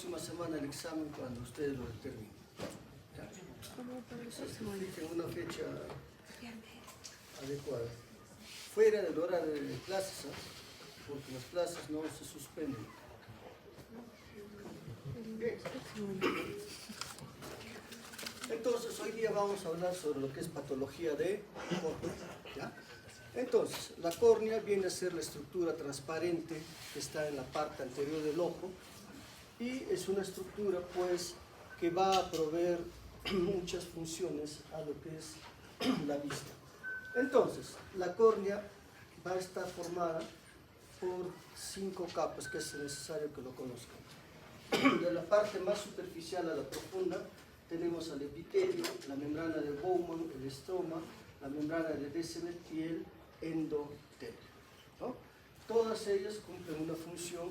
próxima semana el examen cuando ustedes lo determinen. Fijen una fecha adecuada. Fuera del horario de clases, porque las clases no se suspenden. Bien. Entonces, hoy día vamos a hablar sobre lo que es patología de córnea. ¿Ya? Entonces, la córnea viene a ser la estructura transparente que está en la parte anterior del ojo y es una estructura pues que va a proveer muchas funciones a lo que es la vista. Entonces, la córnea va a estar formada por 5 capas que es necesario que lo conozcan. De la parte más superficial a la profunda tenemos el epitelio, la membrana de Bowman, el estroma, la membrana de Descemet y el endotelio, ¿no? Todas ellas cumplen una función,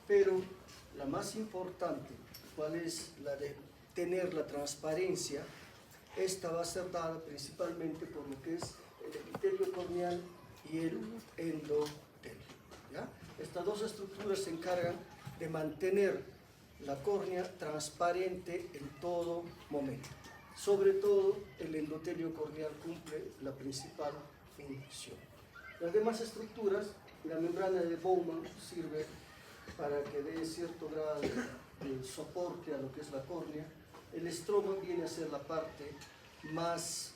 pero la más importante, ¿cuál es? La de tener la transparencia. Esta va a ser dada principalmente por lo que es el epitelio corneal y el endotelio, ¿ya? Estas dos estructuras se encargan de mantener la córnea transparente en todo momento. Sobre todo, el endotelio corneal cumple la principal función. Las demás estructuras, la membrana de Bowman sirve para que dé cierto grado de soporte a lo que es la córnea. El estroma viene a ser la parte más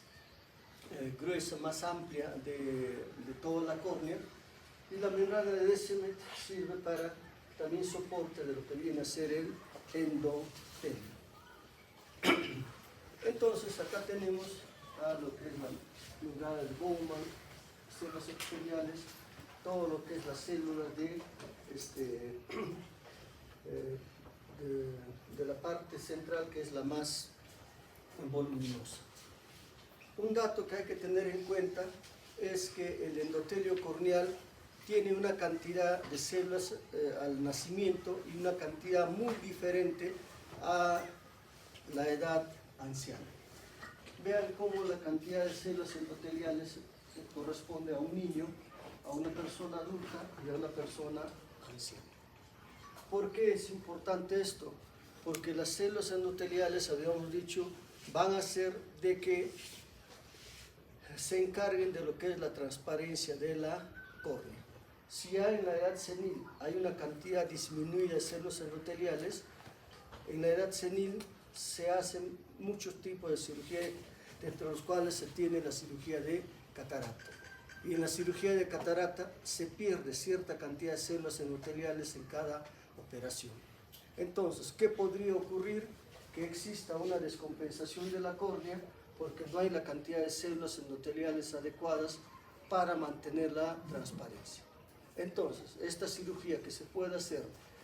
gruesa, más amplia de toda la córnea. Y la membrana de Descemet sirve para también soporte de lo que viene a ser el endotelio. Entonces acá tenemos a lo que es la membrana de Bowman, células epiteliales, todo lo que es las células de la parte central, que es la más voluminosa. Un dato que hay que tener en cuenta es que el endotelio corneal tiene una cantidad de células al nacimiento y una cantidad muy diferente a la edad anciana. Vean cómo la cantidad de células endoteliales corresponde a un niño, a una persona adulta y a una persona anciana. ¿Por qué es importante esto? Porque las células endoteliales, habíamos dicho, van a hacer de que se encarguen de lo que es la transparencia de la córnea. Si ya en la edad senil hay una cantidad disminuida de células endoteliales, en la edad senil se hacen muchos tipos de cirugía, entre los cuales se tiene la cirugía de catarata. Y en la cirugía de catarata se pierde cierta cantidad de células endoteliales en cada operación. Entonces, ¿qué podría ocurrir? Que exista una descompensación de la córnea porque no hay la cantidad de células endoteliales adecuadas para mantener la transparencia. Entonces, esta cirugía que se puede hacer,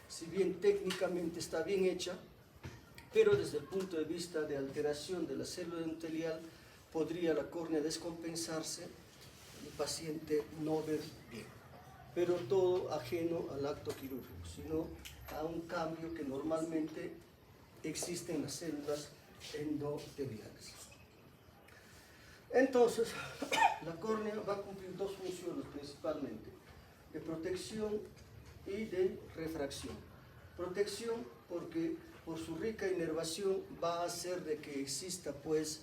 si bien técnicamente está bien hecha, pero desde el punto de vista de alteración de la célula endotelial, podría la córnea descompensarse, el paciente no ver bien. Pero todo ajeno al acto quirúrgico, sino a un cambio que normalmente existe en las células endoteliales. Entonces, la córnea va a cumplir dos funciones principalmente, de protección y de refracción. Protección porque por su rica inervación va a hacer de que exista pues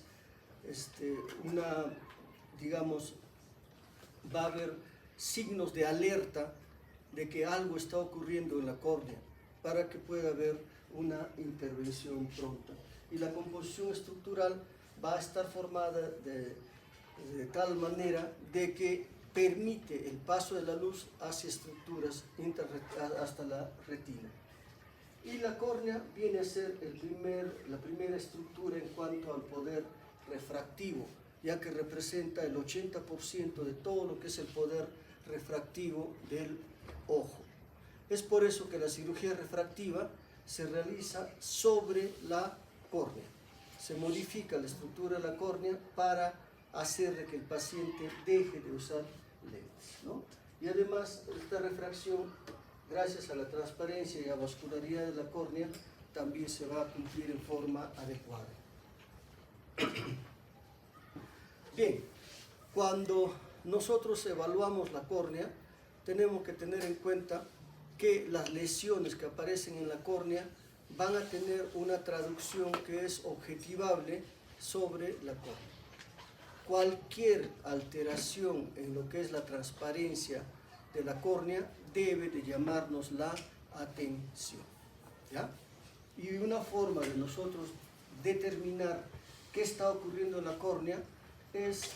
va a haber signos de alerta de que algo está ocurriendo en la córnea para que pueda haber una intervención pronta. Y la composición estructural va a estar formada de tal manera de que permite el paso de la luz hacia estructuras hasta la retina. Y la córnea viene a ser la primera estructura en cuanto al poder refractivo, ya que representa el 80% de todo lo que es el poder refractivo del ojo. Es por eso que la cirugía refractiva se realiza sobre la córnea. Se modifica la estructura de la córnea para hacer de que el paciente deje de usar lentes, ¿no? Y además, esta refracción, gracias a la transparencia y a la vascularidad de la córnea, también se va a cumplir en forma adecuada. Bien, cuando nosotros evaluamos la córnea, tenemos que tener en cuenta que las lesiones que aparecen en la córnea van a tener una traducción que es objetivable sobre la córnea. Cualquier alteración en lo que es la transparencia de la córnea debe de llamarnos la atención, ¿ya? Y una forma de nosotros determinar qué está ocurriendo en la córnea es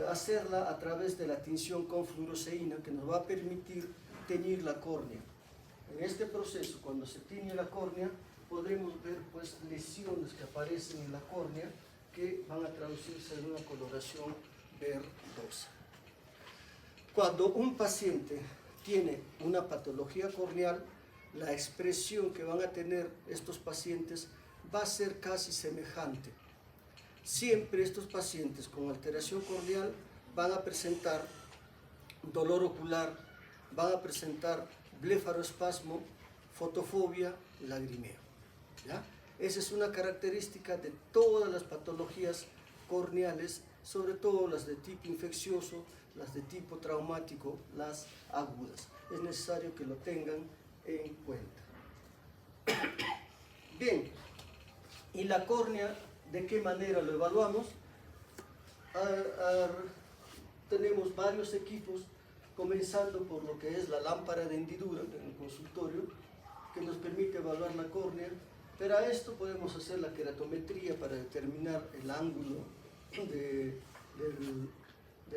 hacerla a través de la tinción con fluoresceína, que nos va a permitir teñir la córnea. En este proceso, cuando se tiñe la córnea, podremos ver pues lesiones que aparecen en la córnea que van a traducirse en una coloración verdosa. Cuando un paciente tiene una patología corneal, la expresión que van a tener estos pacientes va a ser casi semejante. Siempre estos pacientes con alteración corneal van a presentar dolor ocular, van a presentar blefaroespasmo, fotofobia, lagrimeo, ¿ya? Esa es una característica de todas las patologías corneales, sobre todo las de tipo infeccioso, las de tipo traumático, las agudas. Es necesario que lo tengan en cuenta. Bien, ¿y la córnea de qué manera lo evaluamos? Tenemos varios equipos, comenzando por lo que es la lámpara de hendidura en el consultorio, que nos permite evaluar la córnea. Pero a esto podemos hacer la queratometría para determinar el ángulo de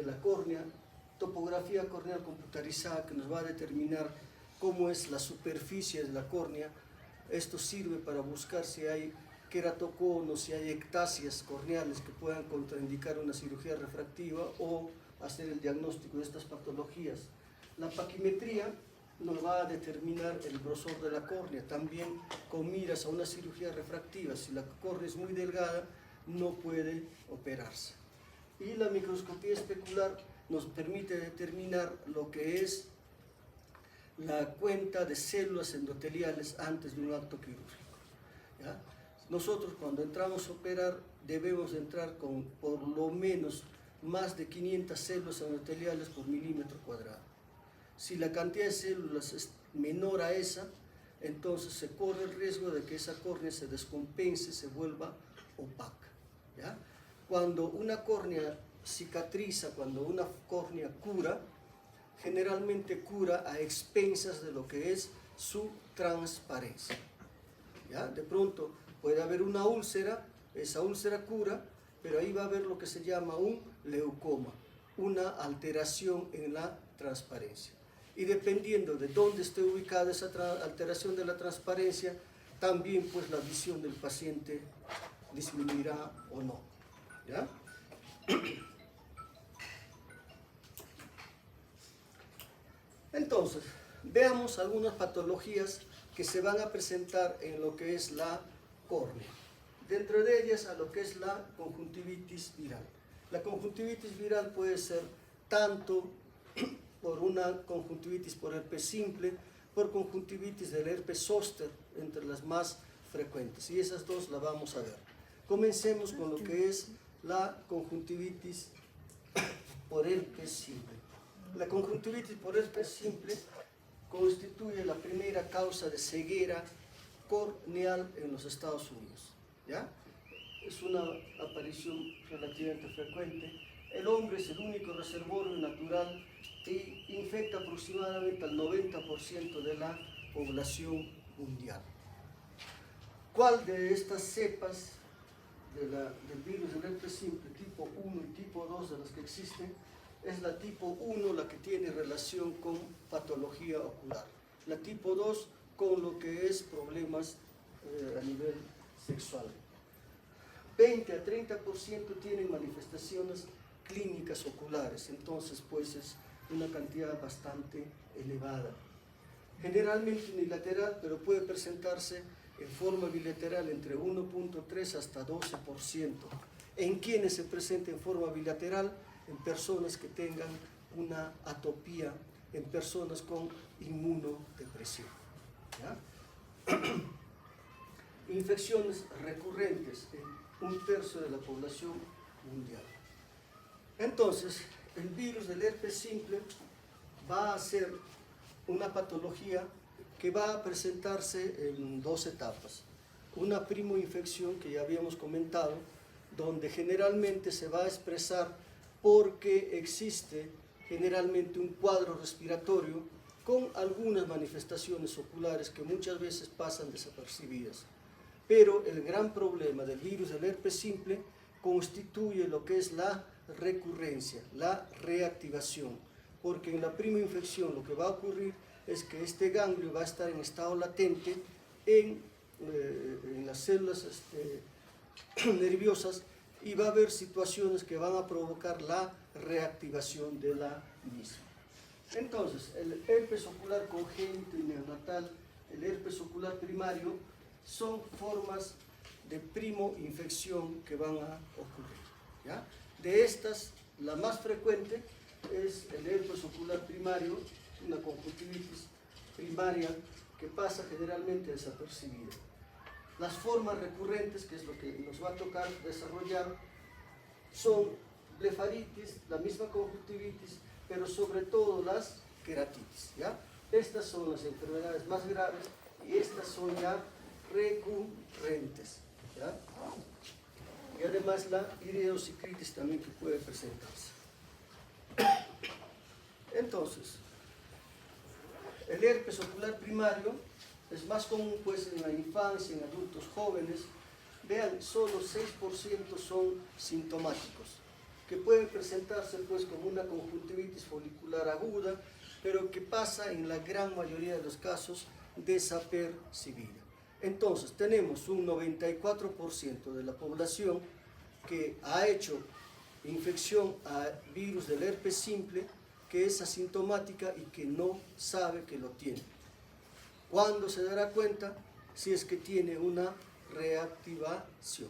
la córnea, topografía corneal computarizada que nos va a determinar cómo es la superficie de la córnea. Esto sirve para buscar si hay queratoconos, si hay ectasias corneales que puedan contraindicar una cirugía refractiva o hacer el diagnóstico de estas patologías. La paquimetría nos va a determinar el grosor de la córnea, también con miras a una cirugía refractiva. Si la córnea es muy delgada, no puede operarse. Y la microscopía especular nos permite determinar lo que es la cuenta de células endoteliales antes de un acto quirúrgico, ¿ya? Nosotros cuando entramos a operar debemos entrar con por lo menos más de 500 células endoteliales por milímetro cuadrado. Si la cantidad de células es menor a esa, entonces se corre el riesgo de que esa córnea se descompense, se vuelva opaca, ¿ya? Cuando una córnea cicatriza, cuando una córnea cura, generalmente cura a expensas de lo que es su transparencia, ¿ya? De pronto puede haber una úlcera, esa úlcera cura, pero ahí va a haber lo que se llama un leucoma, una alteración en la transparencia. Y dependiendo de dónde esté ubicada esa alteración de la transparencia, también pues la visión del paciente disminuirá o no, ¿ya? Entonces, veamos algunas patologías que se van a presentar en lo que es la córnea. Dentro de ellas a lo que es la conjuntivitis viral. La conjuntivitis viral puede ser tanto por una conjuntivitis por herpes simple, por conjuntivitis del herpes zóster, entre las más frecuentes. Y esas dos las vamos a ver. Comencemos con lo que es la conjuntivitis por herpes simple. La conjuntivitis por herpes simple constituye la primera causa de ceguera corneal en los Estados Unidos, ¿ya? Es una aparición relativamente frecuente. El hombre es el único reservorio natural y infecta aproximadamente al 90% de la población mundial. ¿Cuál de estas cepas del virus del herpes simple, tipo 1 y tipo 2 de las que existen? Es la tipo 1 la que tiene relación con patología ocular. La tipo 2 con lo que es problemas a nivel sexual. 20 a 30% tienen manifestaciones clínicas oculares, entonces pues es una cantidad bastante elevada. Generalmente unilateral, pero puede presentarse en forma bilateral entre 1.3 hasta 12%. ¿En quienes se presenta en forma bilateral? En personas que tengan una atopía, en personas con inmunodepresión, ¿ya? Infecciones recurrentes en 1/3 de la población mundial. Entonces, el virus del herpes simple va a ser una patología que va a presentarse en dos etapas. una primoinfección que ya habíamos comentado, donde generalmente se va a expresar porque existe generalmente un cuadro respiratorio con algunas manifestaciones oculares que muchas veces pasan desapercibidas. Pero el gran problema del virus del herpes simple constituye lo que es la recurrencia, la reactivación, porque en la primoinfección lo que va a ocurrir es que este ganglio va a estar en estado latente en las células nerviosas, y va a haber situaciones que van a provocar la reactivación de la misma. Entonces, el herpes ocular congénito y neonatal, el herpes ocular primario, son formas de primoinfección que van a ocurrir, ¿ya? De estas, la más frecuente es el herpes ocular primario, una conjuntivitis primaria que pasa generalmente desapercibida. Las formas recurrentes, que es lo que nos va a tocar desarrollar, son blefaritis, la misma conjuntivitis, pero sobre todo las queratitis, ¿ya? Estas son las enfermedades más graves y estas son ya recurrentes, ¿ya? Y además la iridoicicritis también que puede presentarse. Entonces, el herpes ocular primario es más común pues en la infancia, en adultos jóvenes. Vean, solo 6% son sintomáticos, que pueden presentarse pues como una conjuntivitis folicular aguda, pero que pasa en la gran mayoría de los casos desapercibida. Entonces, tenemos un 94% de la población que ha hecho infección a virus del herpes simple, que es asintomática y que no sabe que lo tiene. ¿Cuándo se dará cuenta? Si es que tiene una reactivación.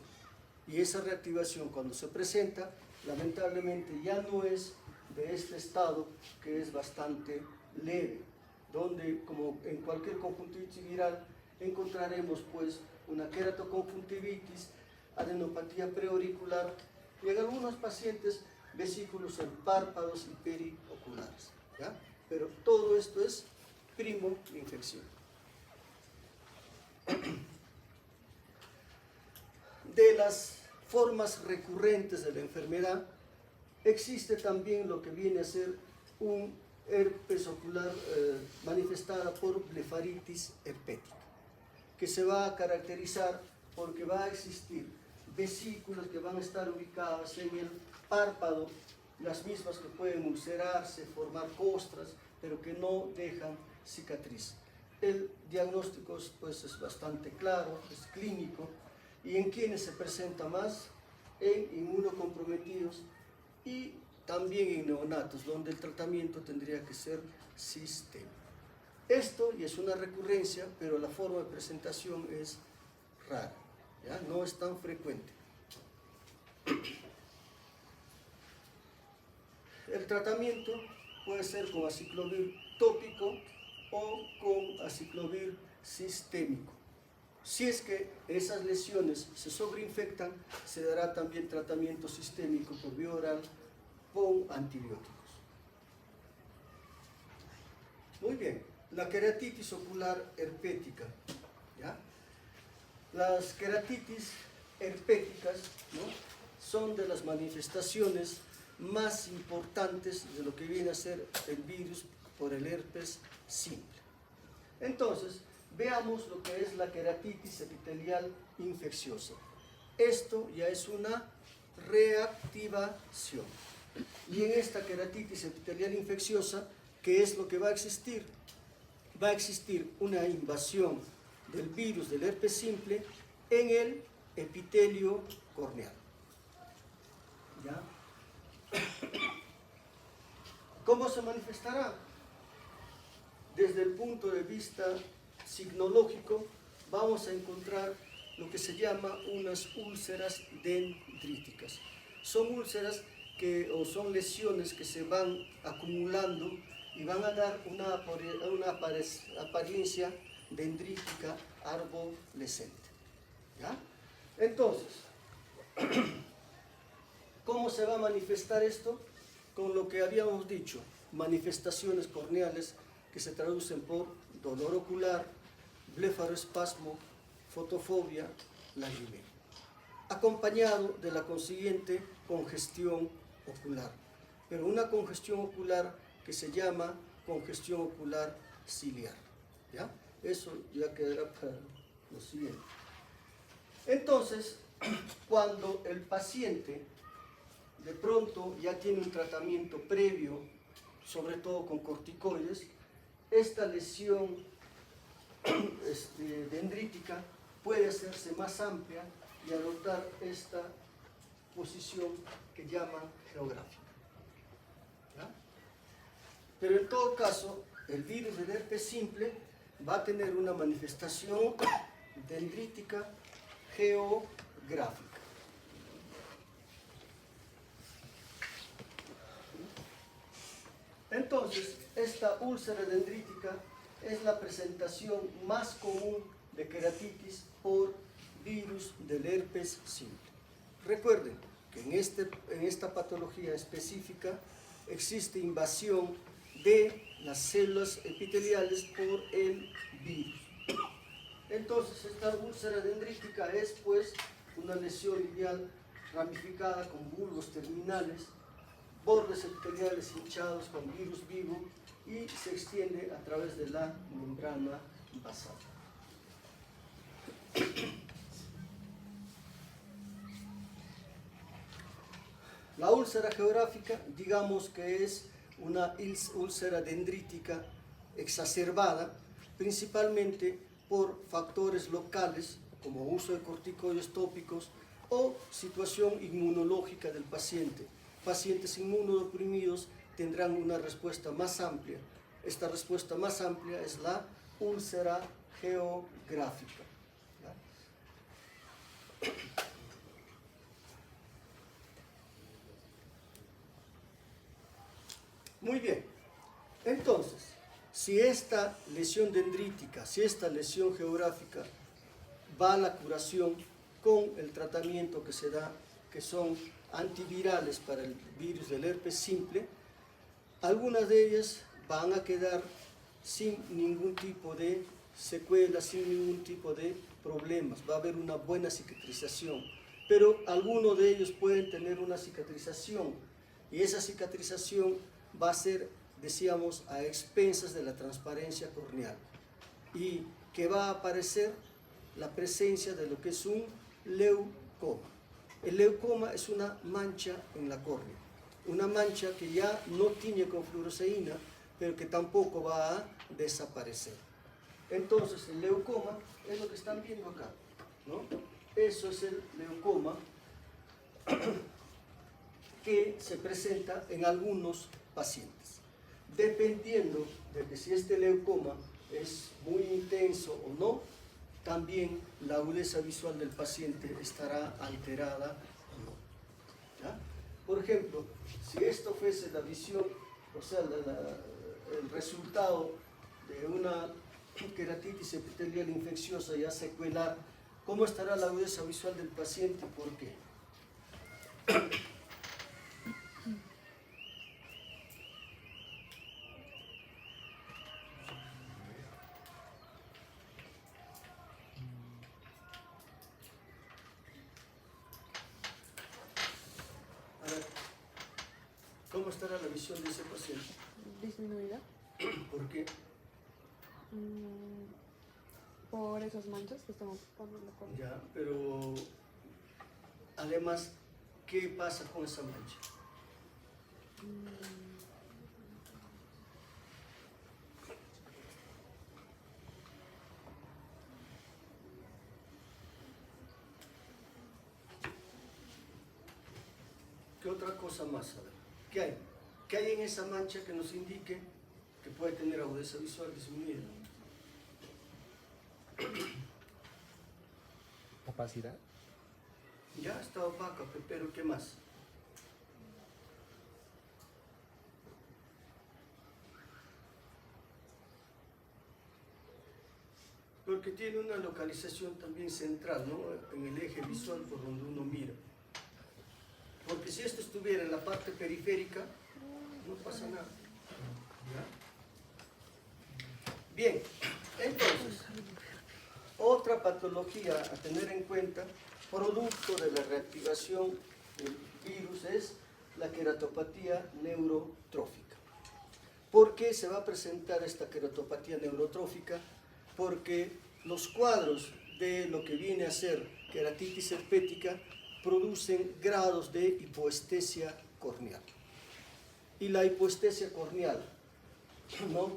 Y esa reactivación, cuando se presenta, lamentablemente ya no es de este estado que es bastante leve, donde, como en cualquier conjuntivitis viral, encontraremos pues una queratoconjuntivitis, adenopatía preauricular y en algunos pacientes vesículos en párpados y perioculares, ¿ya? Pero todo esto es primoinfección. De las formas recurrentes de la enfermedad, existe también lo que viene a ser un herpes ocular manifestada por blefaritis herpética, que se va a caracterizar porque va a existir vesículas que van a estar ubicadas en el párpado, las mismas que pueden ulcerarse, formar costras, pero que no dejan cicatriz. El diagnóstico pues, es bastante claro, es clínico, y en quienes se presenta más, en inmunocomprometidos y también en neonatos, donde el tratamiento tendría que ser sistémico. Esto ya es una recurrencia, pero la forma de presentación es rara, ¿ya? No es tan frecuente. El tratamiento puede ser con aciclovir tópico o con aciclovir sistémico. Si es que esas lesiones se sobreinfectan, se dará también tratamiento sistémico por vía oral con antibióticos. Muy bien, la queratitis ocular herpética, ¿ya? Las queratitis herpéticas, ¿no?, son de las manifestaciones más importantes de lo que viene a ser el virus por el herpes simple. Entonces, veamos lo que es la queratitis epitelial infecciosa. Esto ya es una reactivación. Y en esta queratitis epitelial infecciosa, ¿qué es lo que va a existir? Va a existir una invasión del virus del herpes simple en el epitelio corneal, ¿ya? ¿Cómo se manifestará? Desde el punto de vista signológico, vamos a encontrar lo que se llama unas úlceras dendríticas. Son úlceras o son lesiones que se van acumulando y van a dar una apariencia dendrítica arborescente, ¿ya? Entonces, ¿cómo se va a manifestar esto? Con lo que habíamos dicho, manifestaciones corneales que se traducen por dolor ocular, blefaroespasmo, fotofobia lagrimal, acompañado de la consiguiente congestión ocular, pero una congestión ocular que se llama congestión ocular ciliar. ¿Ya? Eso ya quedará para lo siguiente. Entonces, cuando el paciente de pronto ya tiene un tratamiento previo, sobre todo con corticoides, esta lesión dendrítica puede hacerse más amplia y adoptar esta posición que llaman geográfica. ¿Ya? Pero en todo caso, el virus del herpes simple va a tener una manifestación dendrítica geográfica. Entonces, esta úlcera dendrítica es la presentación más común de queratitis por virus del herpes simple. Recuerden que en esta patología específica existe invasión de las células epiteliales por el virus. Entonces, esta úlcera dendrítica es pues una lesión lineal ramificada con bulbos terminales, bordes epiteliales hinchados con virus vivo y se extiende a través de la membrana basal. La úlcera geográfica, digamos que es una úlcera dendrítica exacerbada, principalmente por factores locales como uso de corticoides tópicos o situación inmunológica del paciente. Pacientes inmunodeprimidos tendrán una respuesta más amplia. Esta respuesta más amplia es la úlcera geográfica. Muy bien, entonces, si esta lesión dendrítica, si esta lesión geográfica va a la curación con el tratamiento que se da, que son antivirales para el virus del herpes simple, algunas de ellas van a quedar sin ningún tipo de secuelas, sin ningún tipo de problemas, va a haber una buena cicatrización, pero algunos de ellos pueden tener una cicatrización y esa cicatrización va a ser, decíamos, a expensas de la transparencia corneal y que va a aparecer la presencia de lo que es un leucoma. El leucoma es una mancha en la córnea, una mancha que ya no tiñe con fluoresceína, pero que tampoco va a desaparecer. Entonces, el leucoma es lo que están viendo acá, ¿no? Eso es el leucoma que se presenta en algunos pacientes. Dependiendo de que si este leucoma es muy intenso o no, también la agudeza visual del paciente estará alterada o no. ¿Ya? Por ejemplo, si esto fuese la visión, o sea, el resultado de una queratitis epitelial infecciosa ya secuelar, ¿cómo estará la agudeza visual del paciente? ¿Por qué? ¿Cómo estará la visión de ese paciente? Disminuida. ¿Por qué? Por esas manchas que estamos poniendo con... Ya, pero además, ¿qué pasa con esa mancha? ¿Qué otra cosa más? A ver, ¿qué hay? ¿Qué hay en esa mancha que nos indique que puede tener agudeza visual disminuida? Opacidad. Ya está opaca, pero ¿qué más? Porque tiene una localización también central, ¿no? En el eje visual por donde uno mira. Porque si esto estuviera en la parte periférica, no pasa nada. ¿Ya? Bien, entonces, Otra patología a tener en cuenta, producto de la reactivación del virus, es la queratopatía neurotrófica. ¿Por qué se va a presentar esta queratopatía neurotrófica? Porque los cuadros de lo que viene a ser queratitis herpética producen grados de hipoestesia corneal. Y la hipoestesia corneal, ¿no?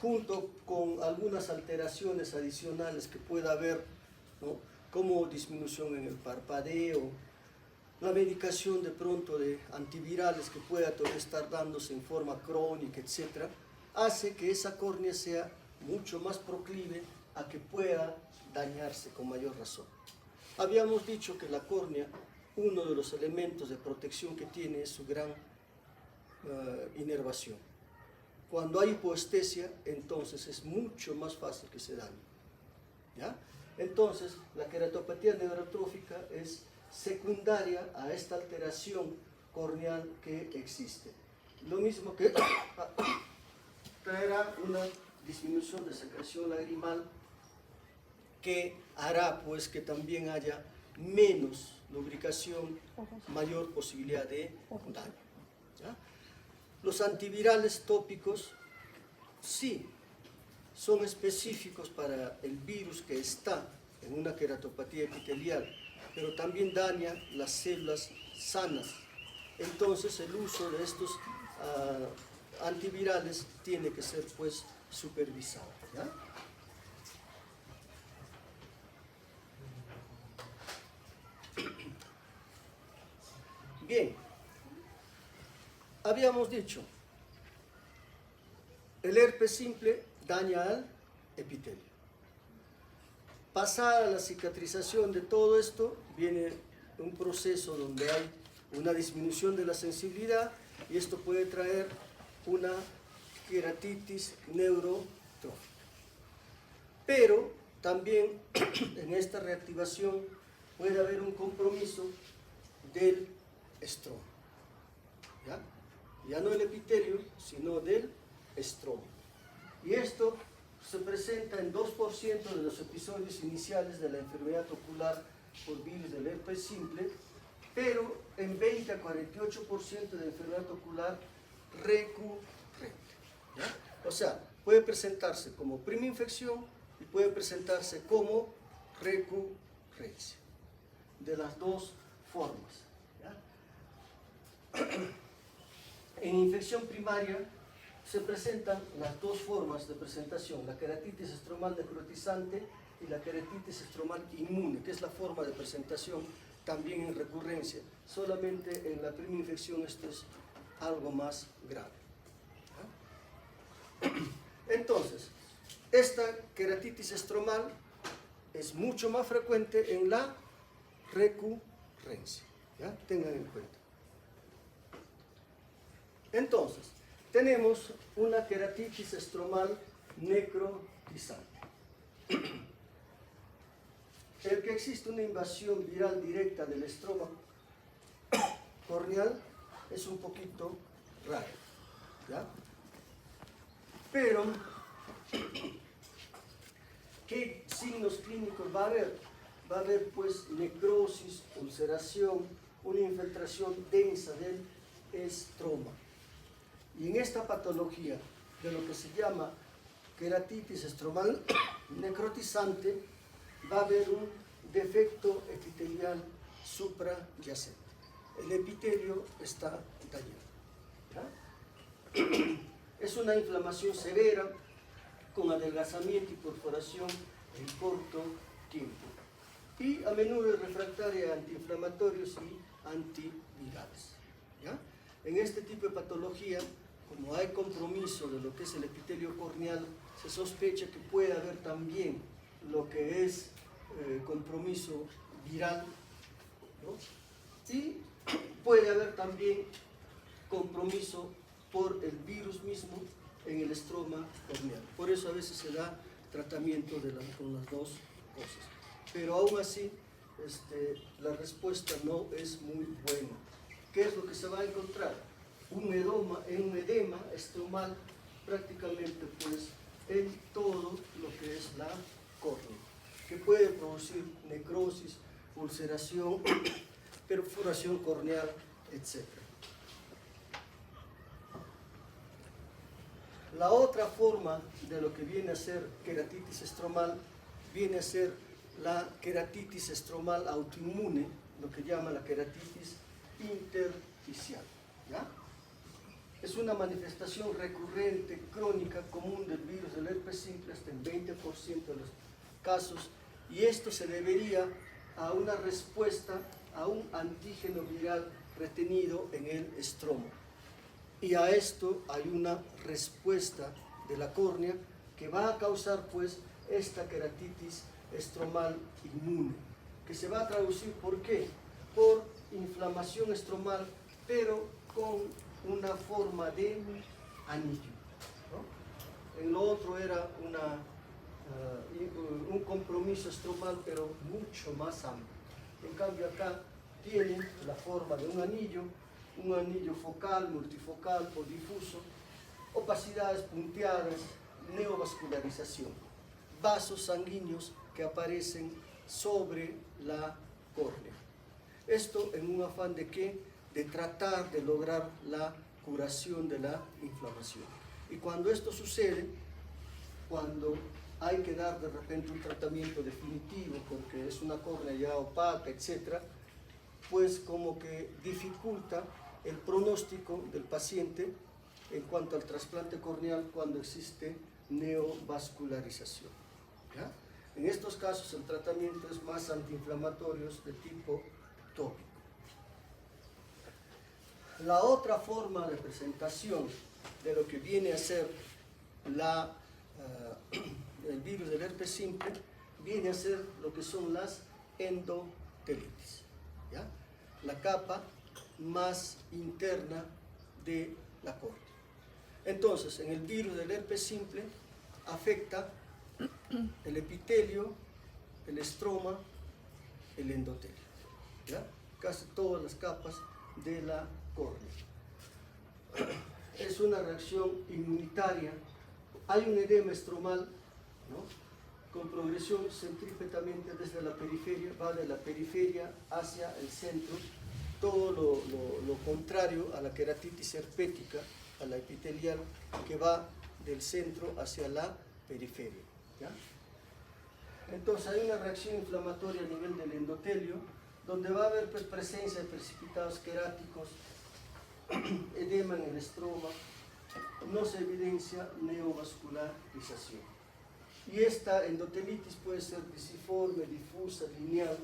Junto con algunas alteraciones adicionales que pueda haber, ¿no? Como disminución en el parpadeo, la medicación de pronto de antivirales que pueda todavía estar dándose en forma crónica, etc., hace que esa córnea sea mucho más proclive a que pueda dañarse con mayor razón. Habíamos dicho que la córnea, uno de los elementos de protección que tiene es su gran inervación. Cuando hay hipoestesia, entonces es mucho más fácil que se dañe. ¿Ya? Entonces, la queratopatía neurotrófica es secundaria a esta alteración corneal que existe. Lo mismo que traerá una disminución de secreción lagrimal que hará pues que también haya menos lubricación, mayor posibilidad de daño. ¿Ya? Los antivirales tópicos sí son específicos para el virus que está en una queratopatía epitelial, pero también daña las células sanas. Entonces el uso de estos antivirales tiene que ser pues supervisado. ¿Ya? Bien, habíamos dicho, el herpes simple daña al epitelio. Pasada la cicatrización de todo esto, viene un proceso donde hay una disminución de la sensibilidad y esto puede traer una queratitis neurotrófica. Pero también en esta reactivación puede haber un compromiso del estroma. ¿Ya? Ya no el epitelio, sino del estroma. Y esto se presenta en 2% de los episodios iniciales de la enfermedad ocular por virus del herpes simple, pero en 20 a 48% de enfermedad ocular recurrente. ¿Ya? O sea, puede presentarse como prima infección y puede presentarse como recurrencia, de las dos formas. ¿Ya? En infección primaria se presentan las dos formas de presentación, la queratitis estromal necrotizante y la queratitis estromal inmune, que es la forma de presentación también en recurrencia. Solamente en la primera infección esto es algo más grave. Entonces, esta queratitis estromal es mucho más frecuente en la recurrencia. ¿Ya? Tengan en cuenta. Entonces, tenemos una queratitis estromal necrotizante. El que existe una invasión viral directa del estroma corneal es un poquito raro, ¿ya? Pero, ¿qué signos clínicos va a haber? Va a haber pues necrosis, ulceración, una infiltración densa del estroma. Y en esta patología de lo que se llama queratitis estromal necrotizante va a haber un defecto epitelial suprayacente. El epitelio está dañado. ¿Ya? Es una inflamación severa con adelgazamiento y perforación en corto tiempo. Y a menudo es refractaria a antiinflamatorios y antivirales. ¿Ya? En este tipo de patología, como hay compromiso de lo que es el epitelio corneal, se sospecha que puede haber también lo que es compromiso viral, ¿no? Y puede haber también compromiso por el virus mismo en el estroma corneal. Por eso a veces se da tratamiento con las dos cosas. Pero aún así, la respuesta no es muy buena. ¿Qué es lo que se va a encontrar? Un edema estromal prácticamente pues en todo lo que es la córnea, que puede producir necrosis, ulceración, perforación corneal, etc. La otra forma de lo que viene a ser queratitis estromal viene a ser la queratitis estromal autoinmune, lo que llama la queratitis intersticial, ¿ya? Es una manifestación recurrente, crónica, común del virus del herpes simple hasta el 20% de los casos, y esto se debería a una respuesta a un antígeno viral retenido en el estromo. Y a esto hay una respuesta de la córnea que va a causar pues esta queratitis estromal inmune, que se va a traducir ¿por qué? Por inflamación estromal, pero con una forma de anillo, ¿no? En lo otro era un compromiso estromal, pero mucho más amplio. En cambio acá tienen la forma de un anillo focal, multifocal o difuso, opacidades punteadas, neovascularización, vasos sanguíneos que aparecen sobre la córnea. Esto en un afán de ¿qué? De tratar de lograr la curación de la inflamación. Y cuando esto sucede, cuando hay que dar de repente un tratamiento definitivo porque es una córnea ya opaca, etc., pues como que dificulta el pronóstico del paciente en cuanto al trasplante corneal cuando existe neovascularización, ¿ya? En estos casos el tratamiento es más antiinflamatorio de tipo tópico. La otra forma de presentación de lo que viene a ser el virus del herpes simple viene a ser lo que son las endotelitis, ¿ya? La capa más interna de la córnea. Entonces, en el virus del herpes simple afecta el epitelio, el estroma, el endotelio, ¿ya? Casi todas las capas de la córnea. Es una reacción inmunitaria. Hay un edema estromal, ¿no? Con progresión centrípetamente desde la periferia, va de la periferia hacia el centro, todo lo contrario a la queratitis herpética, a la epitelial, que va del centro hacia la periferia, ¿ya? Entonces hay una reacción inflamatoria a nivel del endotelio, donde va a haber pues, presencia de precipitados queráticos, edema en el estroma, no se evidencia neovascularización. Y esta endotelitis puede ser visiforme, difusa, lineal,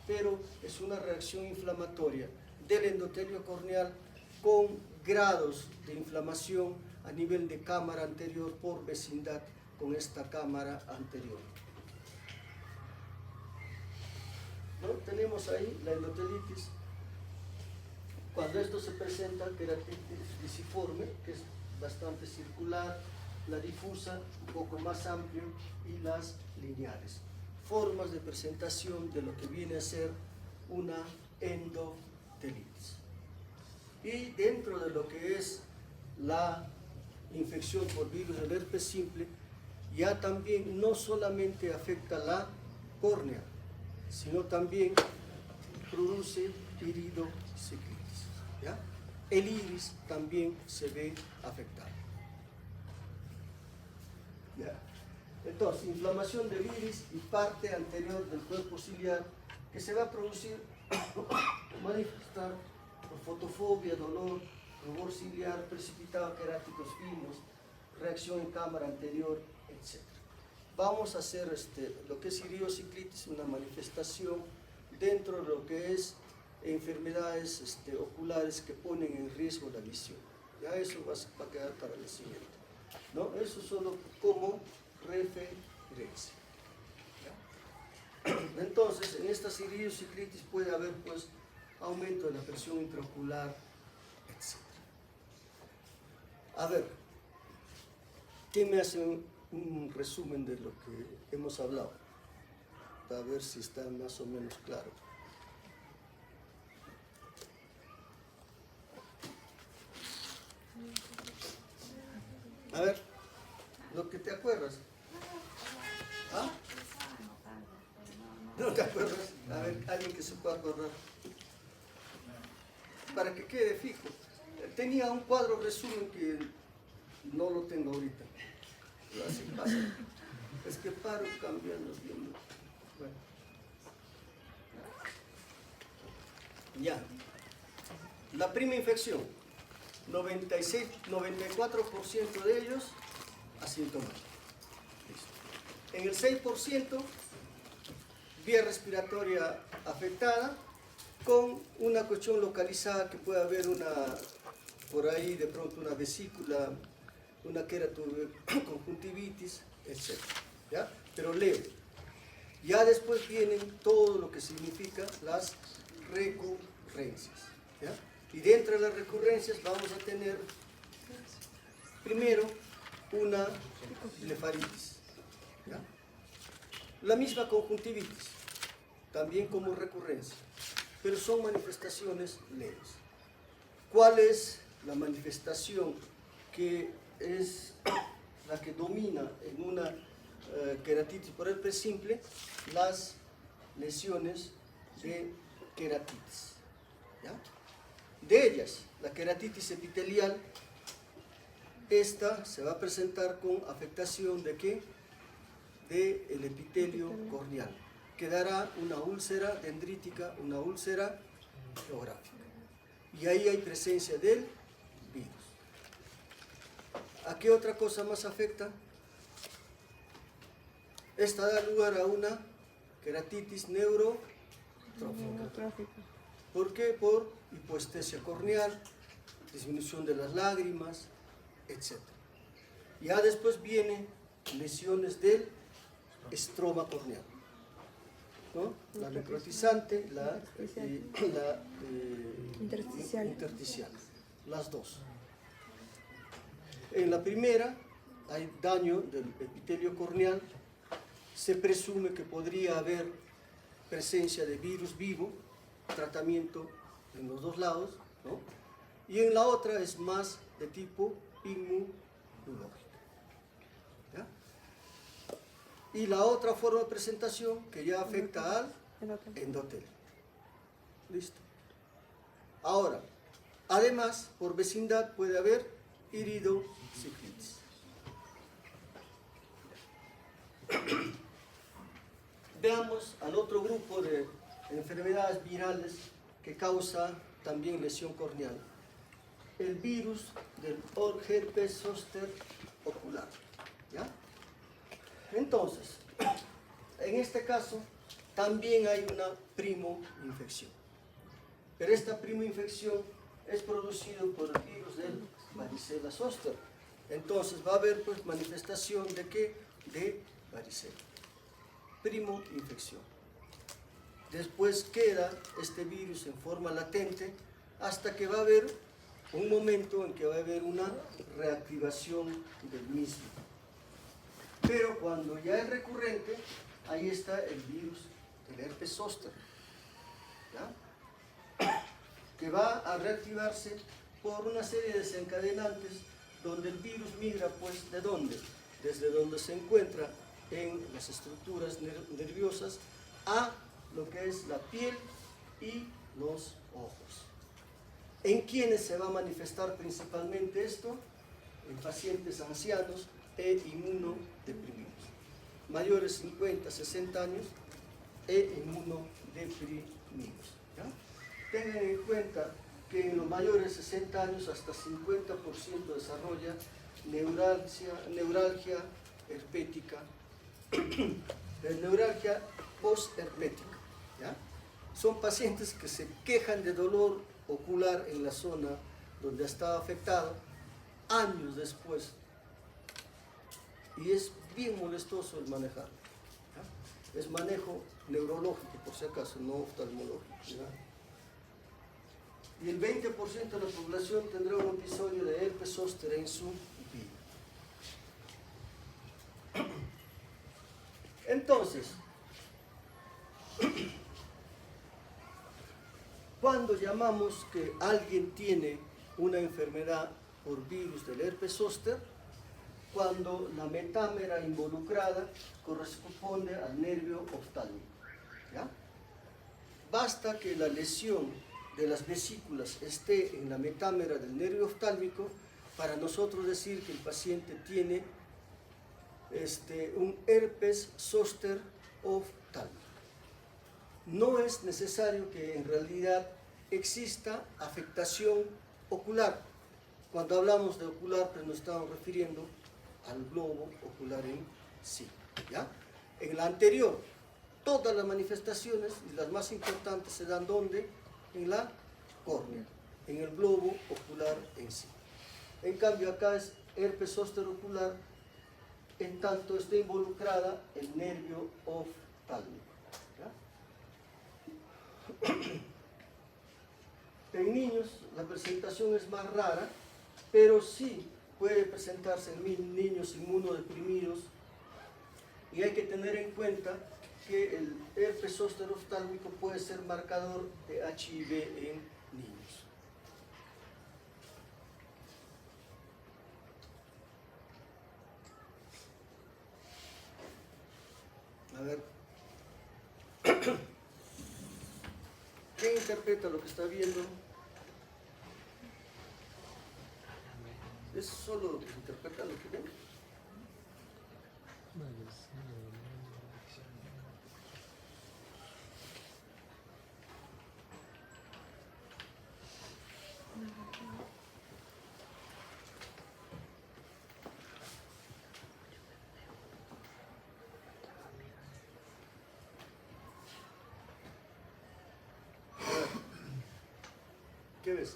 pero es una reacción inflamatoria del endotelio corneal con grados de inflamación a nivel de cámara anterior por vecindad con esta cámara anterior, ¿no? Tenemos ahí la endotelitis. Cuando esto se presenta, queratitis visiforme, que es bastante circular, la difusa, un poco más amplio, y las lineales. Formas de presentación de lo que viene a ser una endotelitis. Y dentro de lo que es la infección por virus del herpes simple, ya también no solamente afecta la córnea, sino también produce iridociclitis, ¿ya? El iris también se ve afectado, ¿ya? Entonces, inflamación del iris y parte anterior del cuerpo ciliar que se va a producir, manifestar por fotofobia, dolor, rubor ciliar, precipitado queráticos finos, reacción en cámara anterior, etc. Vamos a hacer lo que es iridociclitis, una manifestación dentro de lo que es enfermedades oculares que ponen en riesgo la visión. Ya eso va a quedar para el siguiente, ¿no? Eso solo como referencia, ¿ya? Entonces, en estas iridociclitis puede haber pues aumento de la presión intraocular, etc. A ver, ¿quién me hace un resumen de lo que hemos hablado? Para ver si está más o menos claro. A ver. Lo que te acuerdas. ¿Ah? ¿No te acuerdas? A ver, alguien que se pueda acordar. Para que quede fijo. Tenía un cuadro resumen que no lo tengo ahorita. Pero así pasa. Es que paro cambiando bien. Bueno. Ya. La prima infección. 94% de ellos asintomáticos. En el 6%, vía respiratoria afectada, con una cuestión localizada que puede haber por ahí de pronto una vesícula, una queratoconjuntivitis, etc. ¿Ya? Pero leo. Ya después vienen todo lo que significa las recurrencias. ¿Ya? Y dentro de las recurrencias vamos a tener primero una blefaritis. ¿Ya? La misma conjuntivitis, también como recurrencia, pero son manifestaciones leves. ¿Cuál es la manifestación que es la que domina en una queratitis por herpes simple? Las lesiones de queratitis. ¿Ya? De ellas, la queratitis epitelial, esta se va a presentar con afectación de ¿qué? Del epitelio corneal, que dará una úlcera dendrítica, una úlcera geográfica. Y ahí hay presencia del virus. ¿A qué otra cosa más afecta? Esta da lugar a una queratitis neurotrófica. ¿Por qué? Por hipoestesia corneal, disminución de las lágrimas, etc. Ya después vienen lesiones del estroma corneal, ¿no? La necrotizante, la intersticial, las dos. En la primera hay daño del epitelio corneal, se presume que podría haber presencia de virus vivo, tratamiento en los dos lados, ¿no? Y en la otra es más de tipo inmunológico. ¿Ya? Y la otra forma de presentación que ya afecta al endotelio. Listo. Ahora, además, por vecindad puede haber iridociclitis. Veamos al otro grupo de enfermedades virales que causa también lesión corneal. El virus del herpes zóster ocular. ¿Ya? Entonces, en este caso también hay una primoinfección. Pero esta primoinfección es producida por el virus del varicela zóster. Entonces va a haber pues manifestación de ¿qué? De varicela. Primoinfección. Después queda este virus en forma latente hasta que va a haber un momento en que va a haber una reactivación del mismo. Pero cuando ya es recurrente, ahí está el virus del herpes zóster, ¿ya? Que va a reactivarse por una serie de desencadenantes donde el virus migra, pues, ¿de dónde? Desde donde se encuentra en las estructuras nerviosas a lo que es la piel y los ojos. ¿En quiénes se va a manifestar principalmente esto? En pacientes ancianos e inmunodeprimidos. Mayores 50, 60 años e inmunodeprimidos. ¿Ya? Tengan en cuenta que en los mayores 60 años hasta 50% desarrolla neuralgia herpética, neuralgia postherpética. ¿Ya? Son pacientes que se quejan de dolor ocular en la zona donde ha estado afectado años después, y es bien molestoso el manejarlo. ¿Ya? Es manejo neurológico, por si acaso, no oftalmológico. ¿Ya? Y el 20% de la población tendrá un episodio de herpes zóster en su vida. Entonces, cuando llamamos que alguien tiene una enfermedad por virus del herpes zóster, cuando la metámera involucrada corresponde al nervio oftálmico. ¿Ya? Basta que la lesión de las vesículas esté en la metámera del nervio oftálmico para nosotros decir que el paciente tiene un herpes zóster oftálmico. No es necesario que en realidad exista afectación ocular. Cuando hablamos de ocular, pues nos estamos refiriendo al globo ocular en sí. ¿Ya? En la anterior, todas las manifestaciones, y las más importantes, se dan ¿dónde? En la córnea, en el globo ocular en sí. En cambio, acá es herpes zóster ocular, en tanto esté involucrada el nervio oftálmico. En niños la presentación es más rara, pero sí puede presentarse en niños inmunodeprimidos, y hay que tener en cuenta que el herpes zóster oftálmico puede ser marcador de HIV en niños. A ver, ¿quién interpreta lo que está viendo? ¿Es solo lo que se interpreta lo que ven? ¿Qué ves?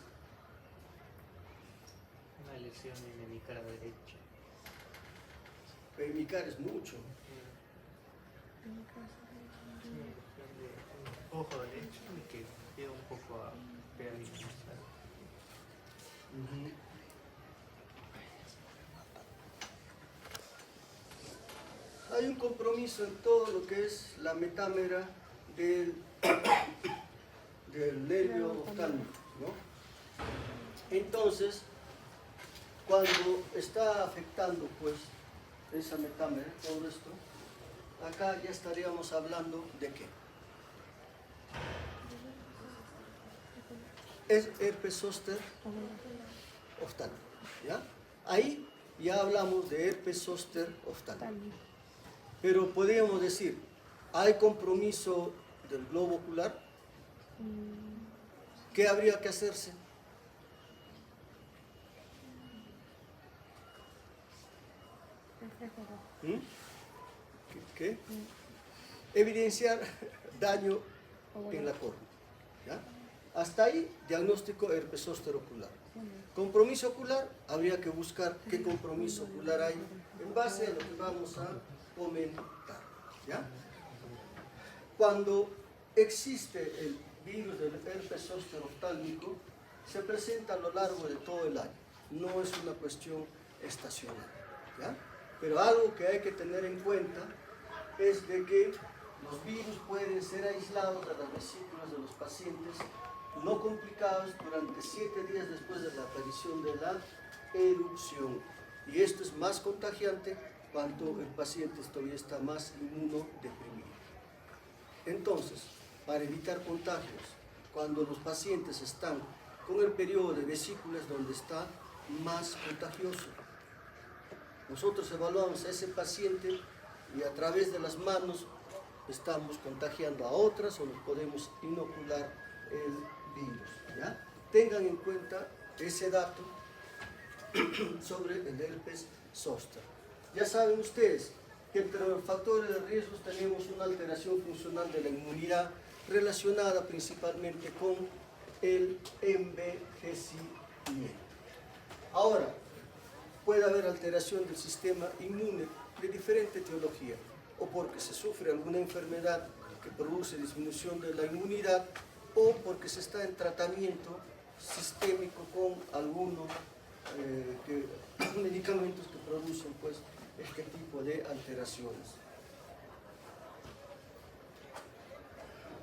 Una lesión en mi cara derecha. Micar es mucho. Una lesión de ojo derecho y que queda un poco a pegadito. Hay un compromiso en todo lo que es la metámera del nervio oftálmico, ¿no? Entonces, cuando está afectando pues esa metámera, todo esto, acá ya estaríamos hablando de qué. Es herpes zóster oftálmico, ¿ya? Ahí ya hablamos de herpes zóster oftálmico. Pero podríamos decir, ¿hay compromiso del globo ocular? ¿Qué habría que hacerse? ¿Qué? Evidenciar daño en la córnea. ¿Ya? Hasta ahí, diagnóstico herpes zóster ocular. Compromiso ocular, habría que buscar qué compromiso ocular hay en base a lo que vamos a comentar. ¿Ya? Cuando existe el virus del herpes zóster oftálmico, se presenta a lo largo de todo el año. No es una cuestión estacional. ¿Ya? Pero algo que hay que tener en cuenta es de que los virus pueden ser aislados de las vesículas de los pacientes no complicados durante 7 días después de la aparición de la erupción. Y esto es más contagiante cuando el paciente todavía está más inmunodeprimido. Entonces, para evitar contagios, cuando los pacientes están con el periodo de vesículas donde está más contagioso, nosotros evaluamos a ese paciente y a través de las manos estamos contagiando a otras o nos podemos inocular el virus. ¿Ya? Tengan en cuenta ese dato sobre el herpes zóster. Ya saben ustedes que entre los factores de riesgo tenemos una alteración funcional de la inmunidad relacionada principalmente con el envejecimiento. Ahora, puede haber alteración del sistema inmune de diferente etiología, o porque se sufre alguna enfermedad que produce disminución de la inmunidad, o porque se está en tratamiento sistémico con algunos medicamentos que producen pues, este tipo de alteraciones.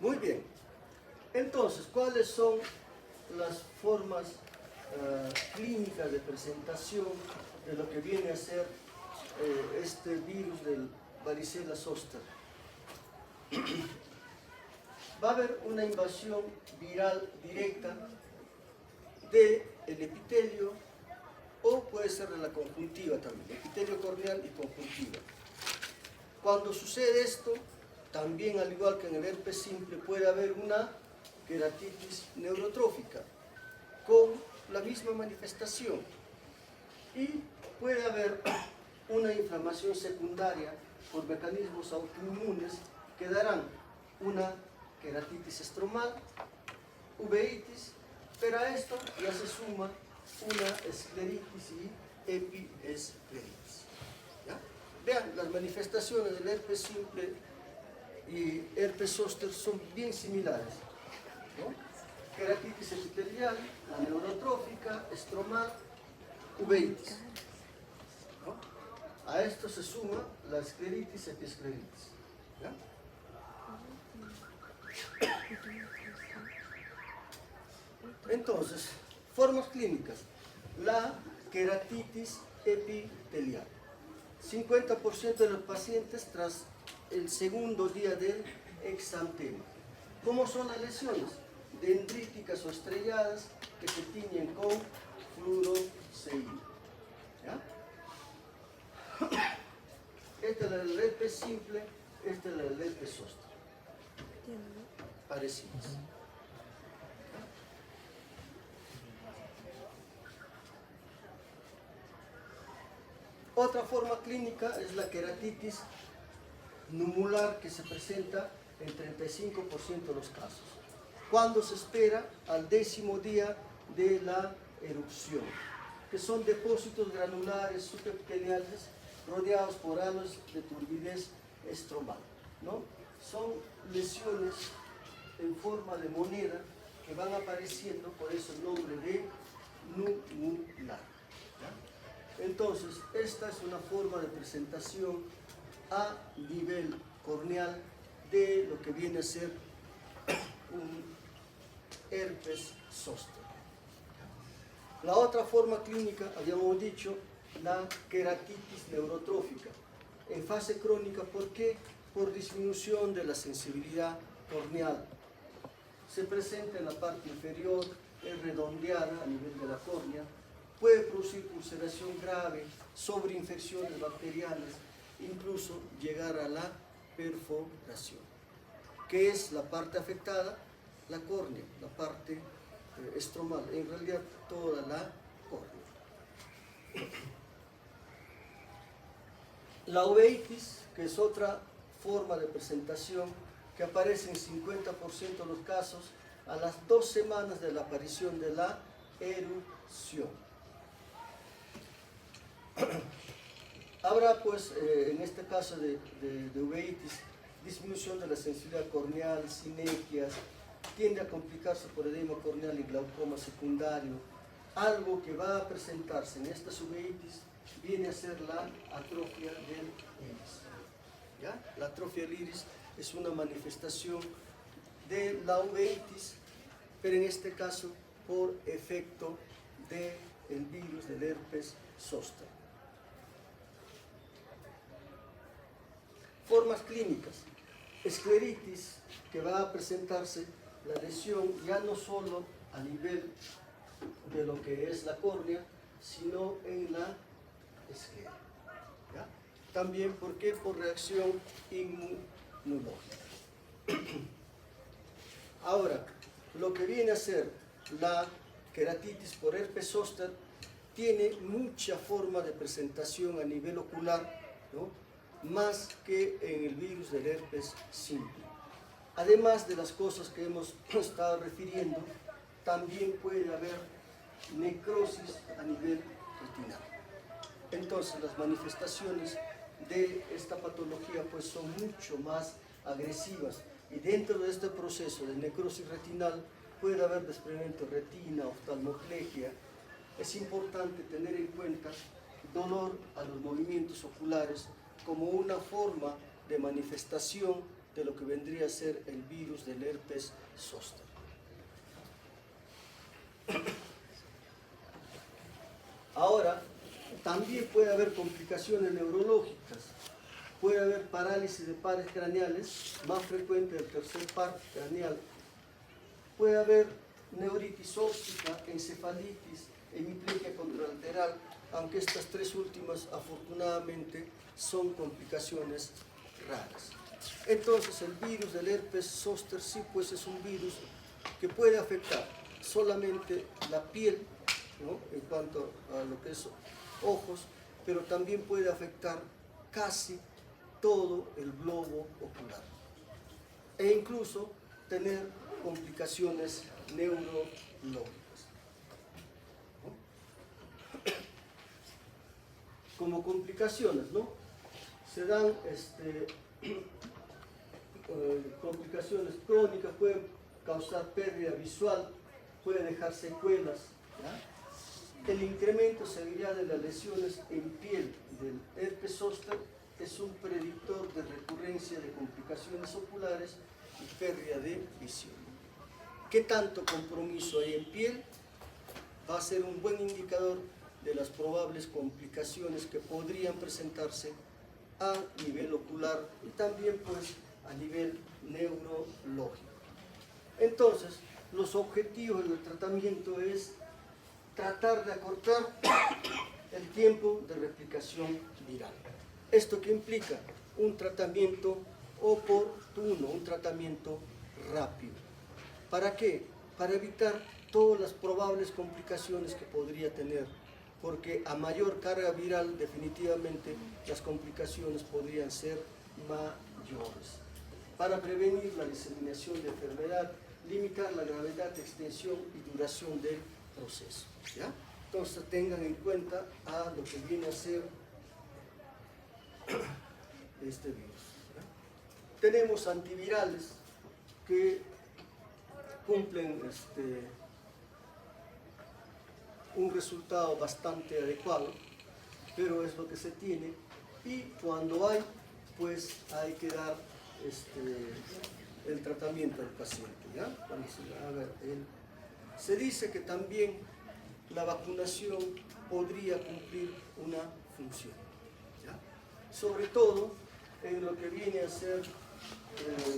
Muy bien. Entonces, ¿cuáles son las formas clínicas de presentación de lo que viene a ser este virus del varicela zoster. Va a haber una invasión viral directa del epitelio o puede ser de la conjuntiva también, epitelio corneal y conjuntiva. Cuando sucede esto, también al igual que en el herpes simple puede haber una queratitis neurotrófica con la misma manifestación y puede haber una inflamación secundaria por mecanismos autoinmunes que darán una queratitis estromal, uveitis, pero a esto ya se suma una escleritis y epiescleritis. ¿Ya? Vean, las manifestaciones del herpes simple y herpes zóster son bien similares, ¿no? Queratitis epitelial, la neurotrófica, estromal, uveitis, ¿no? A esto se suma la escleritis, epiescleritis. ¿Ya? Entonces, formas clínicas. La queratitis epitelial. 50% de los pacientes tras el segundo día del exantema. ¿Cómo son las lesiones? Dendríticas o estrelladas que se tiñen con fluoresceína. ¿Ya? Esta es la del herpes simple, esta es la del herpes zóster. Parecidas. Otra forma clínica es la queratitis numular que se presenta en 35% de los casos. Cuando se espera al 10º día de la erupción, que son depósitos granulares subepiteliales rodeados por halos de turbidez estromal, ¿no? Son lesiones en forma de moneda que van apareciendo, por eso el nombre de numular. ¿Ya? Entonces, esta es una forma de presentación a nivel corneal de lo que viene a ser un herpes zóster. La otra forma clínica, habíamos dicho, la queratitis neurotrófica. En fase crónica, ¿por qué? Por disminución de la sensibilidad corneal. Se presenta en la parte inferior, es redondeada a nivel de la córnea, puede producir ulceración grave, sobreinfecciones bacterianas, incluso llegar a la perforación. ¿Qué es la parte afectada? La córnea, la parte estromal, en realidad toda la córnea. La uveitis, que es otra forma de presentación que aparece en 50% de los casos a las 2 semanas de la aparición de la erupción. Habrá pues en este caso de uveitis disminución de la sensibilidad corneal, sinequias, tiende a complicarse por edema corneal y glaucoma secundario. Algo que va a presentarse en estas uveitis viene a ser la atrofia del iris. ¿Ya? La atrofia del iris es una manifestación de la uveitis, pero en este caso por efecto del virus del herpes zóster. Formas clínicas. Escleritis, que va a presentarse la lesión ya no solo a nivel de lo que es la córnea, sino en la esclera. ¿Ya? También, ¿por qué? Por reacción inmunológica. Ahora, lo que viene a ser la queratitis por herpes zóster tiene mucha forma de presentación a nivel ocular, ¿no? Más que en el virus del herpes simple. Además de las cosas que hemos estado refiriendo, también puede haber necrosis a nivel retinal. Entonces, las manifestaciones de esta patología pues son mucho más agresivas y dentro de este proceso de necrosis retinal puede haber desprendimiento de retina, oftalmoplegia. Es importante tener en cuenta dolor a los movimientos oculares como una forma de manifestación de lo que vendría a ser el virus del herpes zóster. Ahora, También puede haber complicaciones neurológicas, puede haber parálisis de pares craneales, más frecuente del tercer par craneal, puede haber neuritis óptica, encefalitis, hemiplegia contralateral, aunque estas tres últimas afortunadamente son complicaciones raras. Entonces el virus del herpes zóster sí pues es un virus que puede afectar solamente la piel, ¿no?, en cuanto a lo que es ojos, pero también puede afectar casi todo el globo ocular e incluso tener complicaciones neurológicas. Como complicaciones, ¿no?, se dan complicaciones crónicas, pueden causar pérdida visual, puede dejar secuelas, ¿ya? El incremento severidad de las lesiones en piel del herpes zóster es un predictor de recurrencia de complicaciones oculares y pérdida de visión. ¿Qué tanto compromiso hay en piel? Va a ser un buen indicador de las probables complicaciones que podrían presentarse a nivel ocular y también pues a nivel neurológico. Entonces, los objetivos del tratamiento es tratar de acortar el tiempo de replicación viral. ¿Esto qué implica? Un tratamiento oportuno, un tratamiento rápido. ¿Para qué? Para evitar todas las probables complicaciones que podría tener, porque a mayor carga viral definitivamente las complicaciones podrían ser mayores. Para prevenir la diseminación de enfermedad, limitar la gravedad, extensión y duración del proceso, ¿ya? Entonces tengan en cuenta a lo que viene a ser este virus, ¿ya? Tenemos antivirales que cumplen un resultado bastante adecuado, pero es lo que se tiene, y cuando hay, pues hay que dar el tratamiento al paciente, ¿ya? Cuando se dice que también la vacunación podría cumplir una función, ¿ya? Sobre todo en lo que viene a ser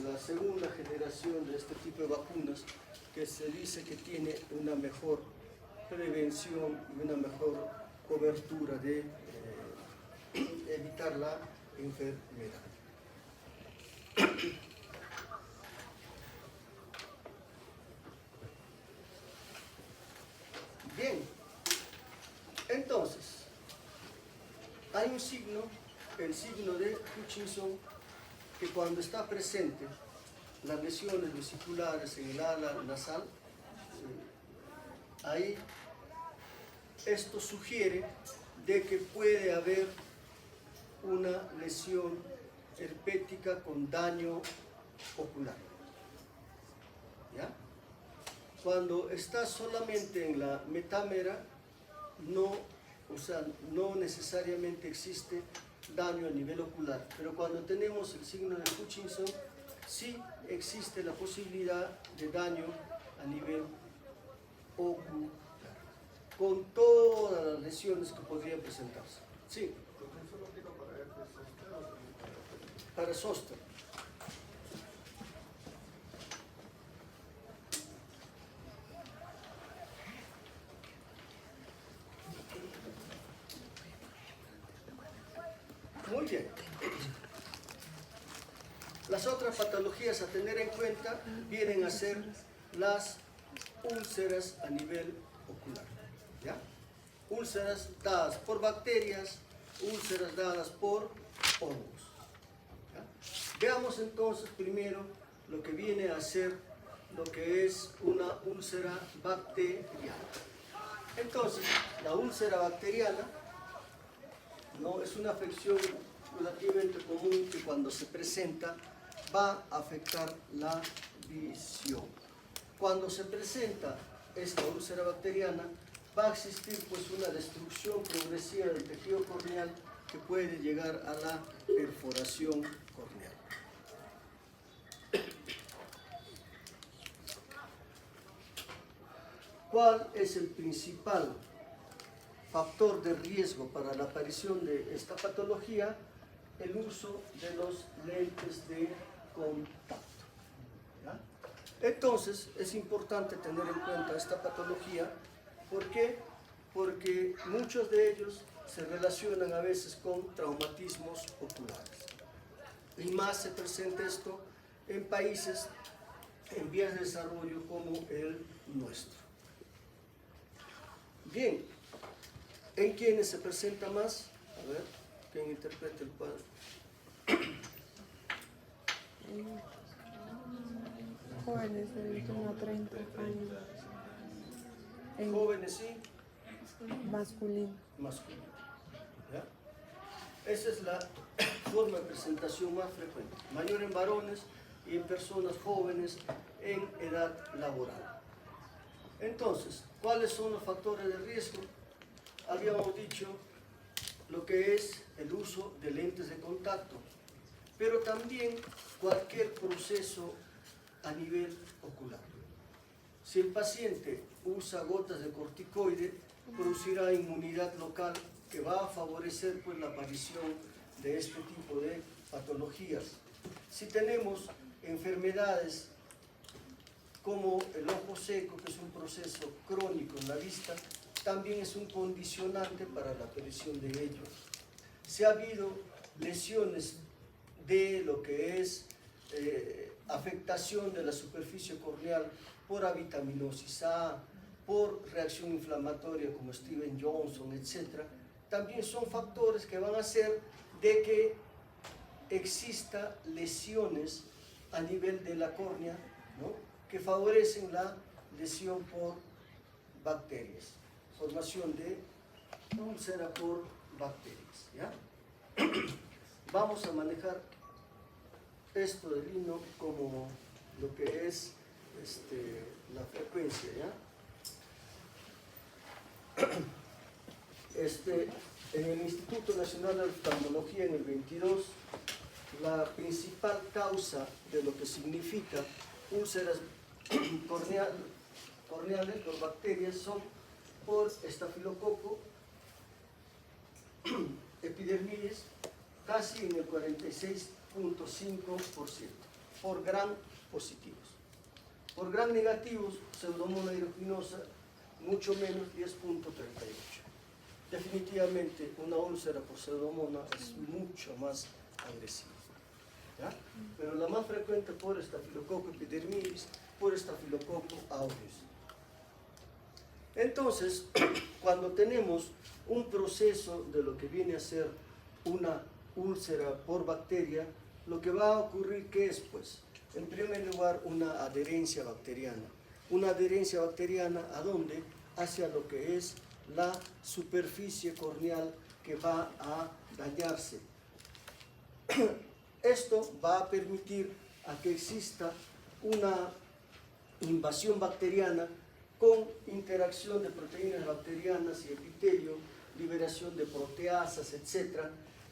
la segunda generación de este tipo de vacunas, que se dice que tiene una mejor prevención y una mejor cobertura de evitar la enfermedad. Bien, entonces, hay un signo, el signo de Hutchinson, que cuando está presente las lesiones vesiculares en el ala nasal, ahí esto sugiere de que puede haber una lesión herpética con daño ocular, ¿ya? Cuando está solamente en la metámera, no necesariamente existe daño a nivel ocular, pero cuando tenemos el signo de Hutchinson, sí existe la posibilidad de daño a nivel ocular, con todas las lesiones que podrían presentarse. Sí. Para zóster. Muy bien. Las otras patologías a tener en cuenta vienen a ser las úlceras a nivel ocular, ¿ya? Úlceras dadas por bacterias, úlceras dadas por hongos, ¿ya? Veamos entonces primero lo que viene a ser lo que es una úlcera bacteriana. Entonces, la úlcera bacteriana no es una afección relativamente común que cuando se presenta va a afectar la visión. Cuando se presenta esta úlcera bacteriana, va a existir pues una destrucción progresiva del tejido corneal que puede llegar a la perforación corneal. ¿Cuál es el principal factor de riesgo para la aparición de esta patología el uso de los lentes de contacto. ¿Ya? Entonces, es importante tener en cuenta esta patología. ¿Por qué? Porque muchos de ellos se relacionan a veces con traumatismos oculares. Y más se presenta esto en países en vías de desarrollo como el nuestro. Bien, ¿en quiénes se presenta más? A ver, ¿quién interpreta el cuadro? Jóvenes de 21 a 30 años. En Jóvenes sí, masculino. masculino. ¿Ya? Esa es la forma de presentación más frecuente, mayor en varones y en personas jóvenes en edad laboral. Entonces, ¿cuáles son los factores de riesgo? Habíamos dicho lo que es el uso de lentes de contacto, pero también cualquier proceso a nivel ocular. Si el paciente usa gotas de corticoide, producirá inmunidad local que va a favorecer pues, la aparición de este tipo de patologías. Si tenemos enfermedades como el ojo seco, que es un proceso crónico en la vista, también es un condicionante para la aparición de ello. Si ha habido lesiones de lo que es afectación de la superficie corneal por avitaminosis A, por reacción inflamatoria como Steven Johnson, etc., también son factores que van a hacer de que exista lesiones a nivel de la córnea, ¿no?, que favorecen la lesión por bacterias, formación de úlcera por bacterias. ¿Ya? Vamos a manejar esto del lino como lo que es la frecuencia. ¿Ya? En el Instituto Nacional de Oftalmología, en el 22, la principal causa de lo que significa úlceras corneales por bacterias son por estafilococo epidermidis, casi en el 46.5%, por gram positivos. Por gram negativos, pseudomonas aeruginosa, mucho menos, 10.38. Definitivamente una úlcera por pseudomonas es mucho más agresiva. ¿Ya? Pero la más frecuente por estafilococo epidermidis, por estafilococo aureus. Entonces, cuando tenemos un proceso de lo que viene a ser una úlcera por bacteria, lo que va a ocurrir, ¿qué es? Pues, en primer lugar, una adherencia bacteriana. Una adherencia bacteriana, ¿a dónde? Hacia lo que es la superficie corneal que va a dañarse. Esto va a permitir a que exista una invasión bacteriana con interacción de proteínas bacterianas y epitelio, liberación de proteasas, etc.,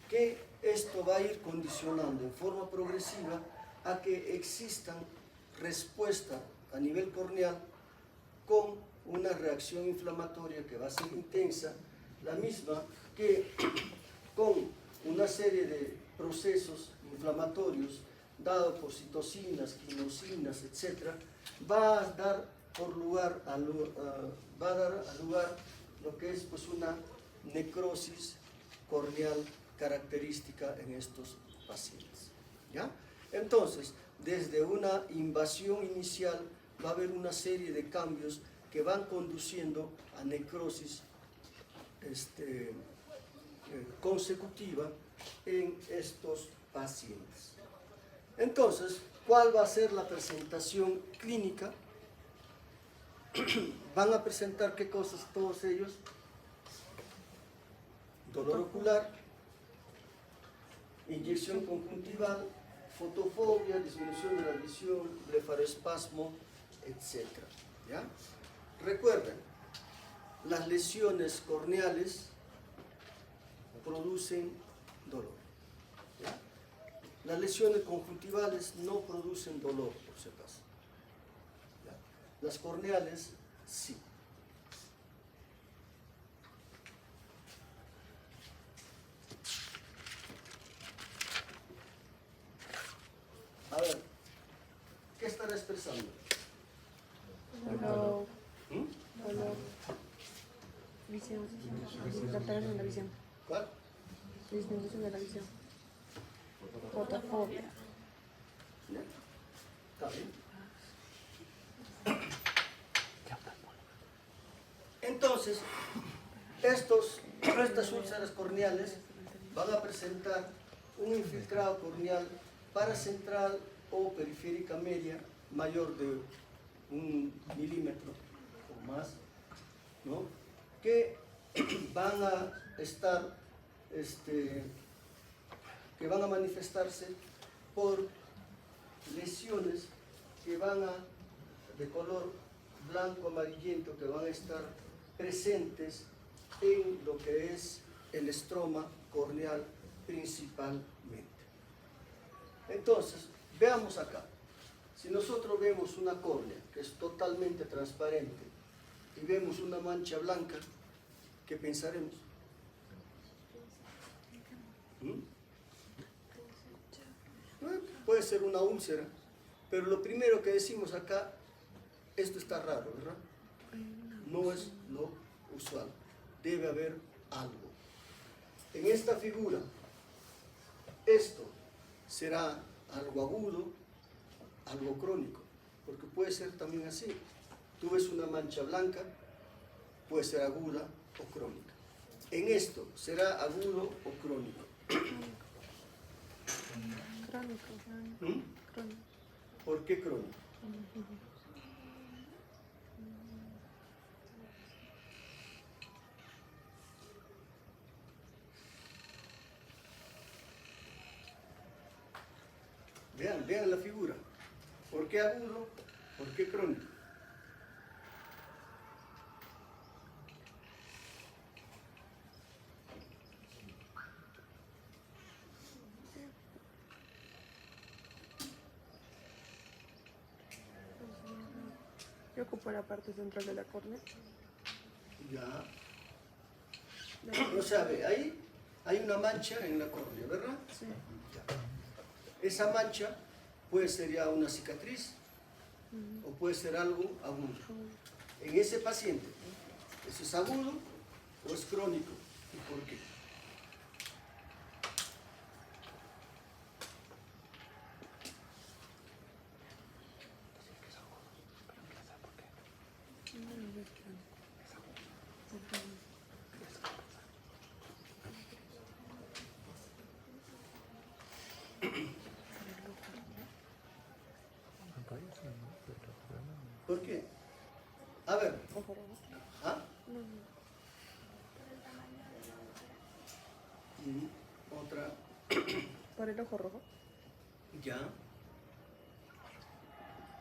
que esto va a ir condicionando en forma progresiva a que existan respuestas a nivel corneal con una reacción inflamatoria que va a ser intensa, la misma que con una serie de procesos inflamatorios dados por citocinas, quinosinas, etc., va a dar lugar a lo que es pues, una necrosis corneal característica en estos pacientes. ¿Ya? Entonces, desde una invasión inicial va a haber una serie de cambios que van conduciendo a necrosis consecutiva en estos pacientes. Entonces, ¿cuál va a ser la presentación clínica? Van a presentar ¿qué cosas todos ellos? Dolor ocular, inyección conjuntival, fotofobia, disminución de la visión, blefaroespasmo, etc. ¿Ya? Recuerden, las lesiones corneales producen dolor. ¿Ya? Las lesiones conjuntivales no producen dolor, por si acaso. ¿Ya? Las corneales sí. estará expresando? Dolor, ¿Mm? dolor, visión, alteración de la visión, ¿Cuál? disminución de la visión, fotofobia, ¿Ya? ¿Está bien? Entonces, estas úlceras corneales van a presentar un infiltrado corneal paracentral o periférica media mayor de 1 milímetro o más, ¿no? Que van a estar, que van a manifestarse por lesiones que van a, de color blanco amarillento, que van a estar presentes en lo que es el estroma corneal principalmente. Entonces, veamos acá. Si nosotros vemos una córnea que es totalmente transparente y vemos una mancha blanca, ¿qué pensaremos? ¿Mm? Puede ser una úlcera, pero lo primero que decimos acá, esto está raro, ¿verdad? No es lo usual, debe haber algo. En esta figura, esto será algo agudo, algo crónico, porque puede ser también así. Tú ves una mancha blanca, puede ser aguda o crónica. En esto, ¿será agudo o crónico? crónico, ¿Mm? crónico. ¿Por qué crónico? Vean la figura. ¿Por qué agudo? ¿Por qué crónico? Yo ocupo la parte central de la córnea. Ya. No sabe, ahí hay una mancha en la córnea, ¿verdad? Sí. Esa mancha puede ser ya una cicatriz o puede ser algo agudo. En ese paciente, ¿eso es agudo o es crónico? ¿Y por qué? ¿Por qué? A ver, Ojo rojo. ¿ah? No, Otra, por el ojo rojo. ya.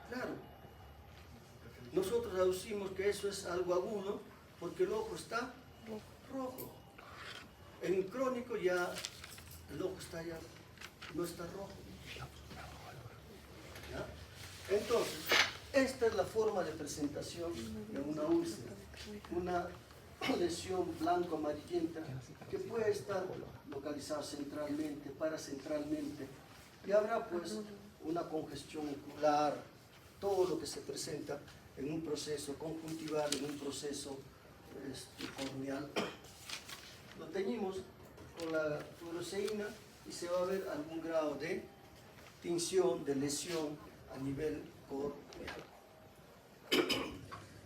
Claro. Nosotros aducimos que eso es algo agudo porque el ojo está rojo. En crónico ya el ojo está ya, no está rojo. ¿Ya? Entonces, esta es la forma de presentación de una úlcera, una lesión blanco-amarillenta que puede estar localizada centralmente, paracentralmente, y habrá pues una congestión ocular, todo lo que se presenta en un proceso conjuntival, en un proceso corneal. Lo teñimos con la fluoresceína y se va a ver algún grado de tinción, de lesión a nivel corneal.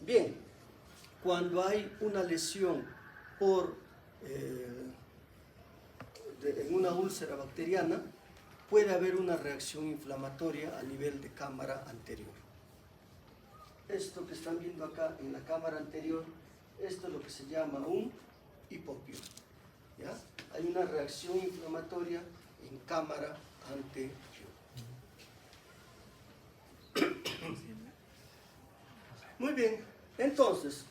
Bien, cuando hay una lesión en una úlcera bacteriana, puede haber una reacción inflamatoria a nivel de cámara anterior. Esto que están viendo acá en la cámara anterior, esto es lo que se llama un hipopio. ¿Ya? Hay una reacción inflamatoria en cámara anterior. Muy bien, entonces,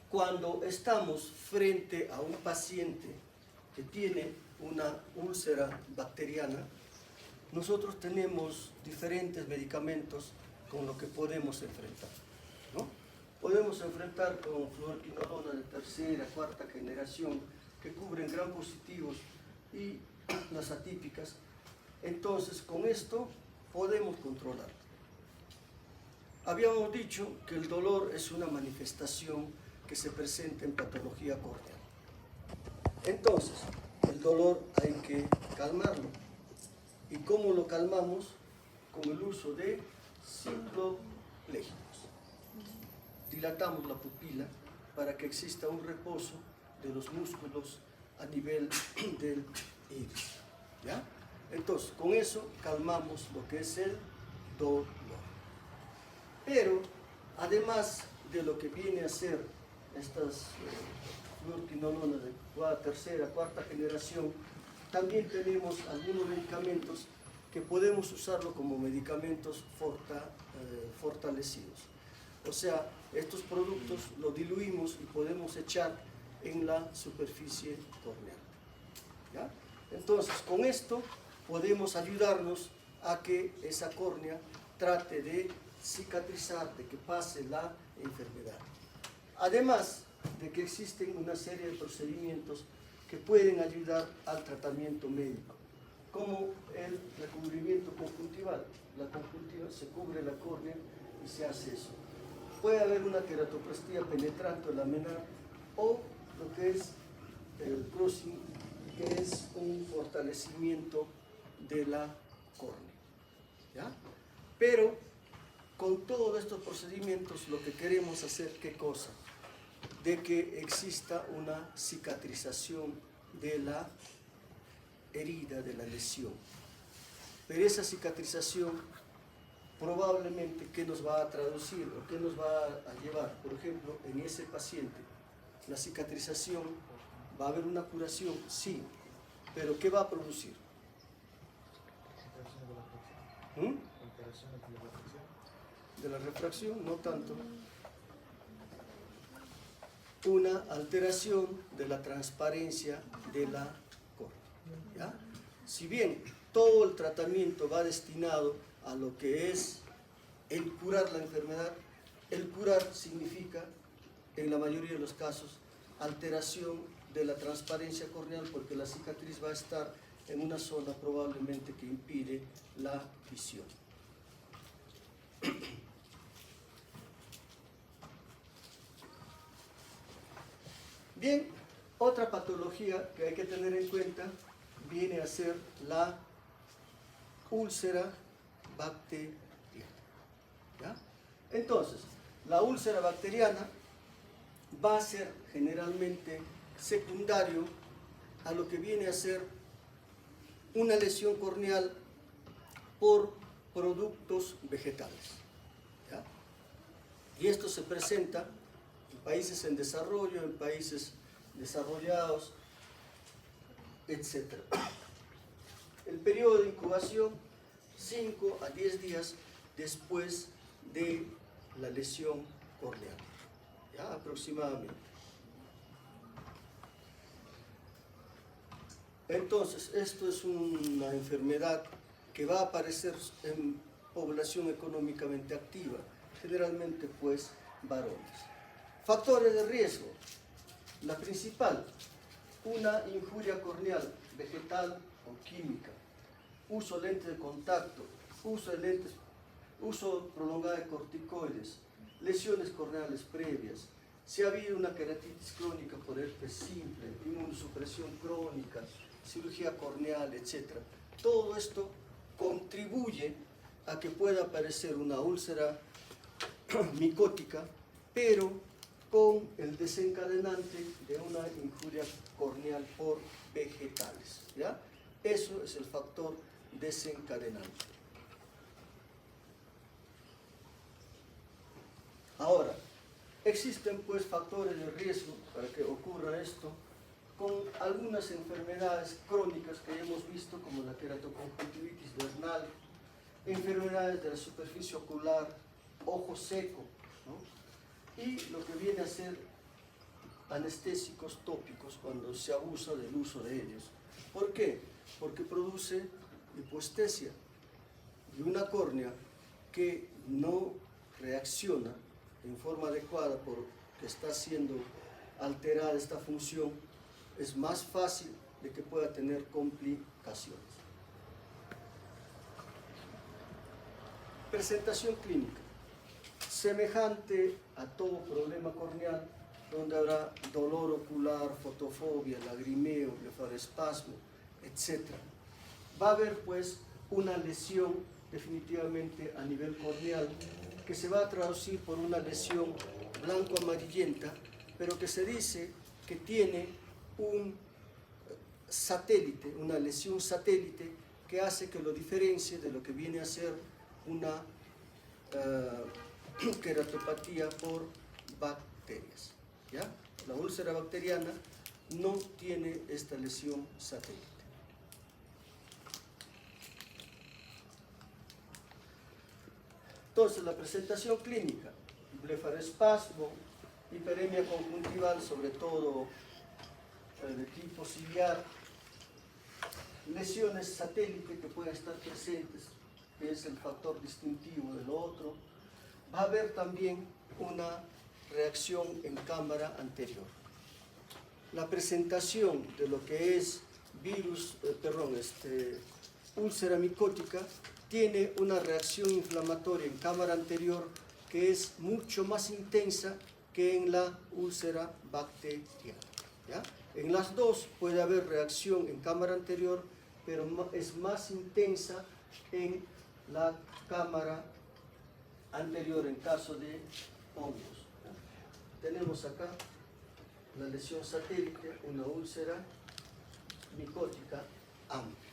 cuando estamos frente a un paciente que tiene una úlcera bacteriana, nosotros tenemos diferentes medicamentos con los que podemos enfrentar, ¿no? Podemos enfrentar con fluoroquinolona de tercera, cuarta generación, que cubren gram positivos y las atípicas. Entonces, con esto podemos controlar. habíamos dicho que el dolor es una manifestación que se presenta en patología córnea. Entonces, el dolor hay que calmarlo. ¿Y cómo lo calmamos? Con el uso de cicloplégicos. Dilatamos la pupila para que exista un reposo de los músculos a nivel del iris. ¿Ya? Entonces, con eso calmamos lo que es el dolor. Pero, además de lo que viene a ser estas fluoroquinolonas de tercera, cuarta generación, también tenemos algunos medicamentos que podemos usarlo como medicamentos fortalecidos. O sea, estos productos los diluimos y podemos echar en la superficie corneal. ¿Ya? Entonces, con esto podemos ayudarnos a que esa córnea trate de cicatrizar, de que pase la enfermedad. Además de que existen una serie de procedimientos que pueden ayudar al tratamiento médico, como el recubrimiento conjuntival. La conjuntiva se cubre la córnea y se hace eso. Puede haber una queratoplastía penetrante laminar o lo que es el crossing, que es un fortalecimiento de la córnea. ¿Ya? Pero con todos estos procedimientos lo que queremos hacer, ¿qué cosa? De que exista una cicatrización de la herida, de la lesión. Pero esa cicatrización probablemente, ¿qué nos va a traducir o qué nos va a llevar? Por ejemplo, en ese paciente, la cicatrización, ¿va a haber una curación? Sí, pero ¿qué va a producir? De la refracción, no tanto. Una alteración de la transparencia de la córnea. ¿Ya? Si bien todo el tratamiento va destinado a lo que es el curar la enfermedad, el curar significa, en la mayoría de los casos, alteración de la transparencia corneal, porque la cicatriz va a estar en una zona probablemente que impide la visión. Bien, otra patología que hay que tener en cuenta viene a ser la úlcera bacteriana. ¿Ya? Entonces, la úlcera bacteriana va a ser generalmente secundario a lo que viene a ser una lesión corneal por productos vegetales. ¿Ya? Y esto se presenta en países en desarrollo, en países desarrollados, etc. El periodo de incubación, 5 a 10 días después de la lesión corneal, ¿ya? Aproximadamente. Entonces, esto es una enfermedad que va a aparecer en población económicamente activa, generalmente pues varones. Factores de riesgo. La principal, una injuria corneal, vegetal o química, uso de lentes de contacto, uso prolongado de corticoides, lesiones corneales previas, si ha habido una queratitis crónica por herpes simple, inmunosupresión crónica, cirugía corneal, etc. Todo esto contribuye a que pueda aparecer una úlcera micótica, pero con el desencadenante de una injuria corneal por vegetales. ¿Ya? Eso es el factor desencadenante. Ahora, existen pues factores de riesgo para que ocurra esto con algunas enfermedades crónicas que hemos visto, como la queratoconjuntivitis vernal, enfermedades de la superficie ocular, ojo seco, ¿no? Y lo que viene a ser anestésicos tópicos cuando se abusa del uso de ellos. ¿Por qué? Porque produce hipoestesia y una córnea que no reacciona en forma adecuada porque está siendo alterada esta función, es más fácil de que pueda tener complicaciones. Presentación clínica. semejante a todo problema corneal, donde habrá dolor ocular, fotofobia, lagrimeo, blefaroespasmo, etc. Va a haber pues una lesión definitivamente a nivel corneal que se va a traducir por una lesión blanco-amarillenta, pero que se dice que tiene un satélite, una lesión satélite que hace que lo diferencie de lo que viene a ser una queratopatía por bacterias. ¿Ya? La úlcera bacteriana no tiene esta lesión satélite. Entonces, la presentación clínica: blefaroespasmo, hiperemia conjuntival, sobre todo de tipo ciliar, lesiones satélite que pueden estar presentes, que es el factor distintivo del otro. Va a haber también una reacción en cámara anterior. La presentación de lo que es úlcera micótica tiene una reacción inflamatoria en cámara anterior que es mucho más intensa que en la úlcera bacteriana. ¿Ya? En las dos puede haber reacción en cámara anterior, pero es más intensa en la cámara anterior en caso de hongos. Tenemos acá la lesión satélite, una úlcera micótica amplia.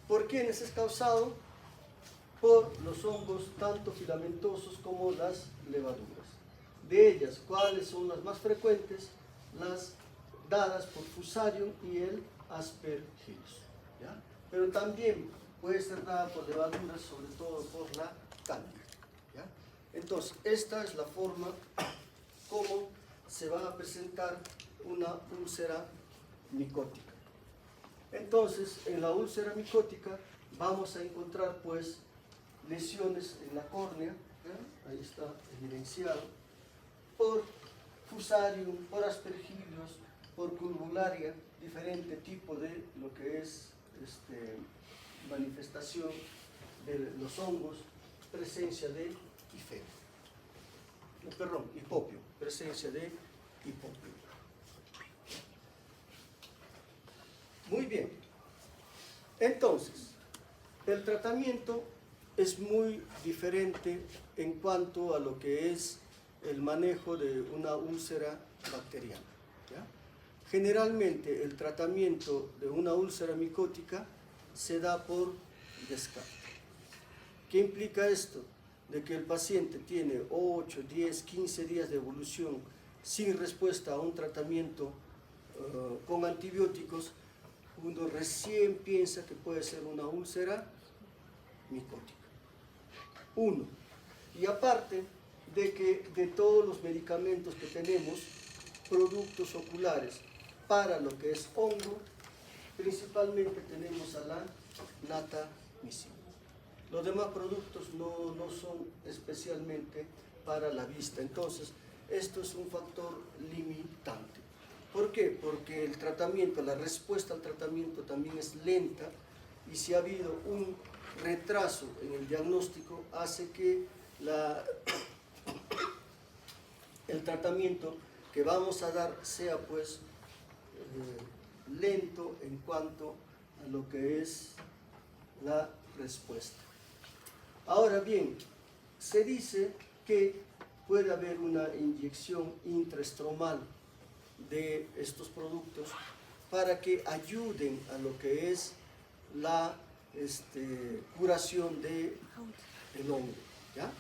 ¿Por quiénes es causado? Por los hongos tanto filamentosos como las levaduras. De ellas, ¿cuáles son las más frecuentes? Las dadas por Fusarium y el Aspergillus. ¿Ya? Pero también puede ser dada por levaduras, sobre todo por la cándida. ¿Ya? Entonces, esta es la forma como se va a presentar una úlcera micótica. Entonces, en la úlcera micótica vamos a encontrar pues lesiones en la córnea, ¿ya? Ahí está evidenciado, por Fusarium, por Aspergillus, por Curvularia, diferente tipo de lo que es manifestación de los hongos, presencia de hipopio, presencia de hipopio. Muy bien, entonces, el tratamiento es muy diferente en cuanto a lo que es el manejo de una úlcera bacteriana. ¿Ya? Generalmente el tratamiento de una úlcera micótica se da por descarte. ¿Qué implica esto? De que el paciente tiene 8, 10, 15 días de evolución sin respuesta a un tratamiento con antibióticos. Uno recién piensa que puede ser una úlcera micótica. Uno. Y aparte de que de todos los medicamentos que tenemos, productos oculares para lo que es hongo, principalmente tenemos a la natamicina. Los demás productos no son especialmente para la vista. Entonces, esto es un factor limitante. ¿Por qué? Porque el tratamiento, la respuesta al tratamiento también es lenta, y si ha habido un retraso en el diagnóstico, hace que el tratamiento que vamos a dar sea pues lento en cuanto a lo que es la respuesta. Ahora bien, se dice que puede haber una inyección intraestromal de estos productos para que ayuden a lo que es la curación del hongo, ¿ya?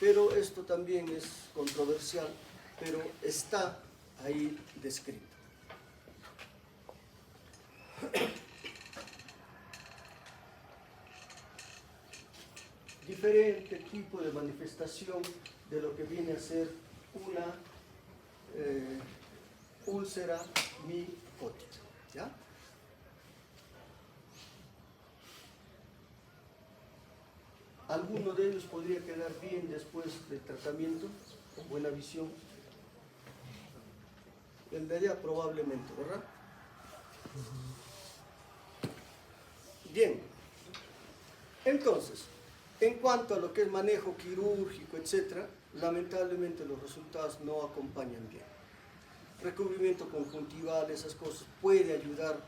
Pero esto también es controversial, pero está ahí descrito. Diferente tipo de manifestación de lo que viene a ser una úlcera micótica, ¿ya? Alguno de ellos podría quedar bien después del tratamiento, con buena visión. El de allá probablemente, ¿verdad? Bien, Entonces, en cuanto a lo que es manejo quirúrgico, etc., lamentablemente los resultados no acompañan bien. Recubrimiento conjuntival, esas cosas, puede ayudar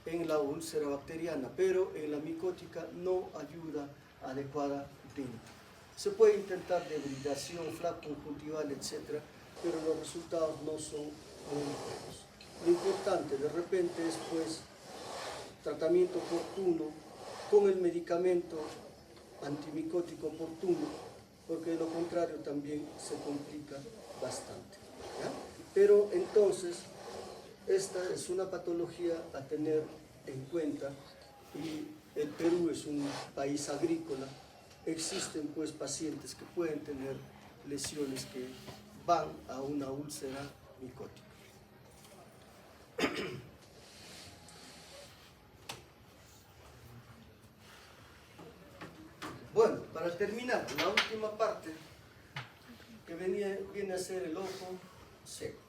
en la úlcera bacteriana, pero en la micótica no ayuda adecuadamente. Se puede intentar debridación, flap conjuntival, etc., pero los resultados no son muy buenos. Lo importante de repente es pues tratamiento oportuno con el medicamento antimicótico oportuno, porque de lo contrario también se complica bastante, ¿ya? Pero entonces esta es una patología a tener en cuenta, y el Perú es un país agrícola. Existen pues pacientes que pueden tener lesiones que van a una úlcera micótica. Bueno, para terminar, la última parte que viene a ser el ojo seco.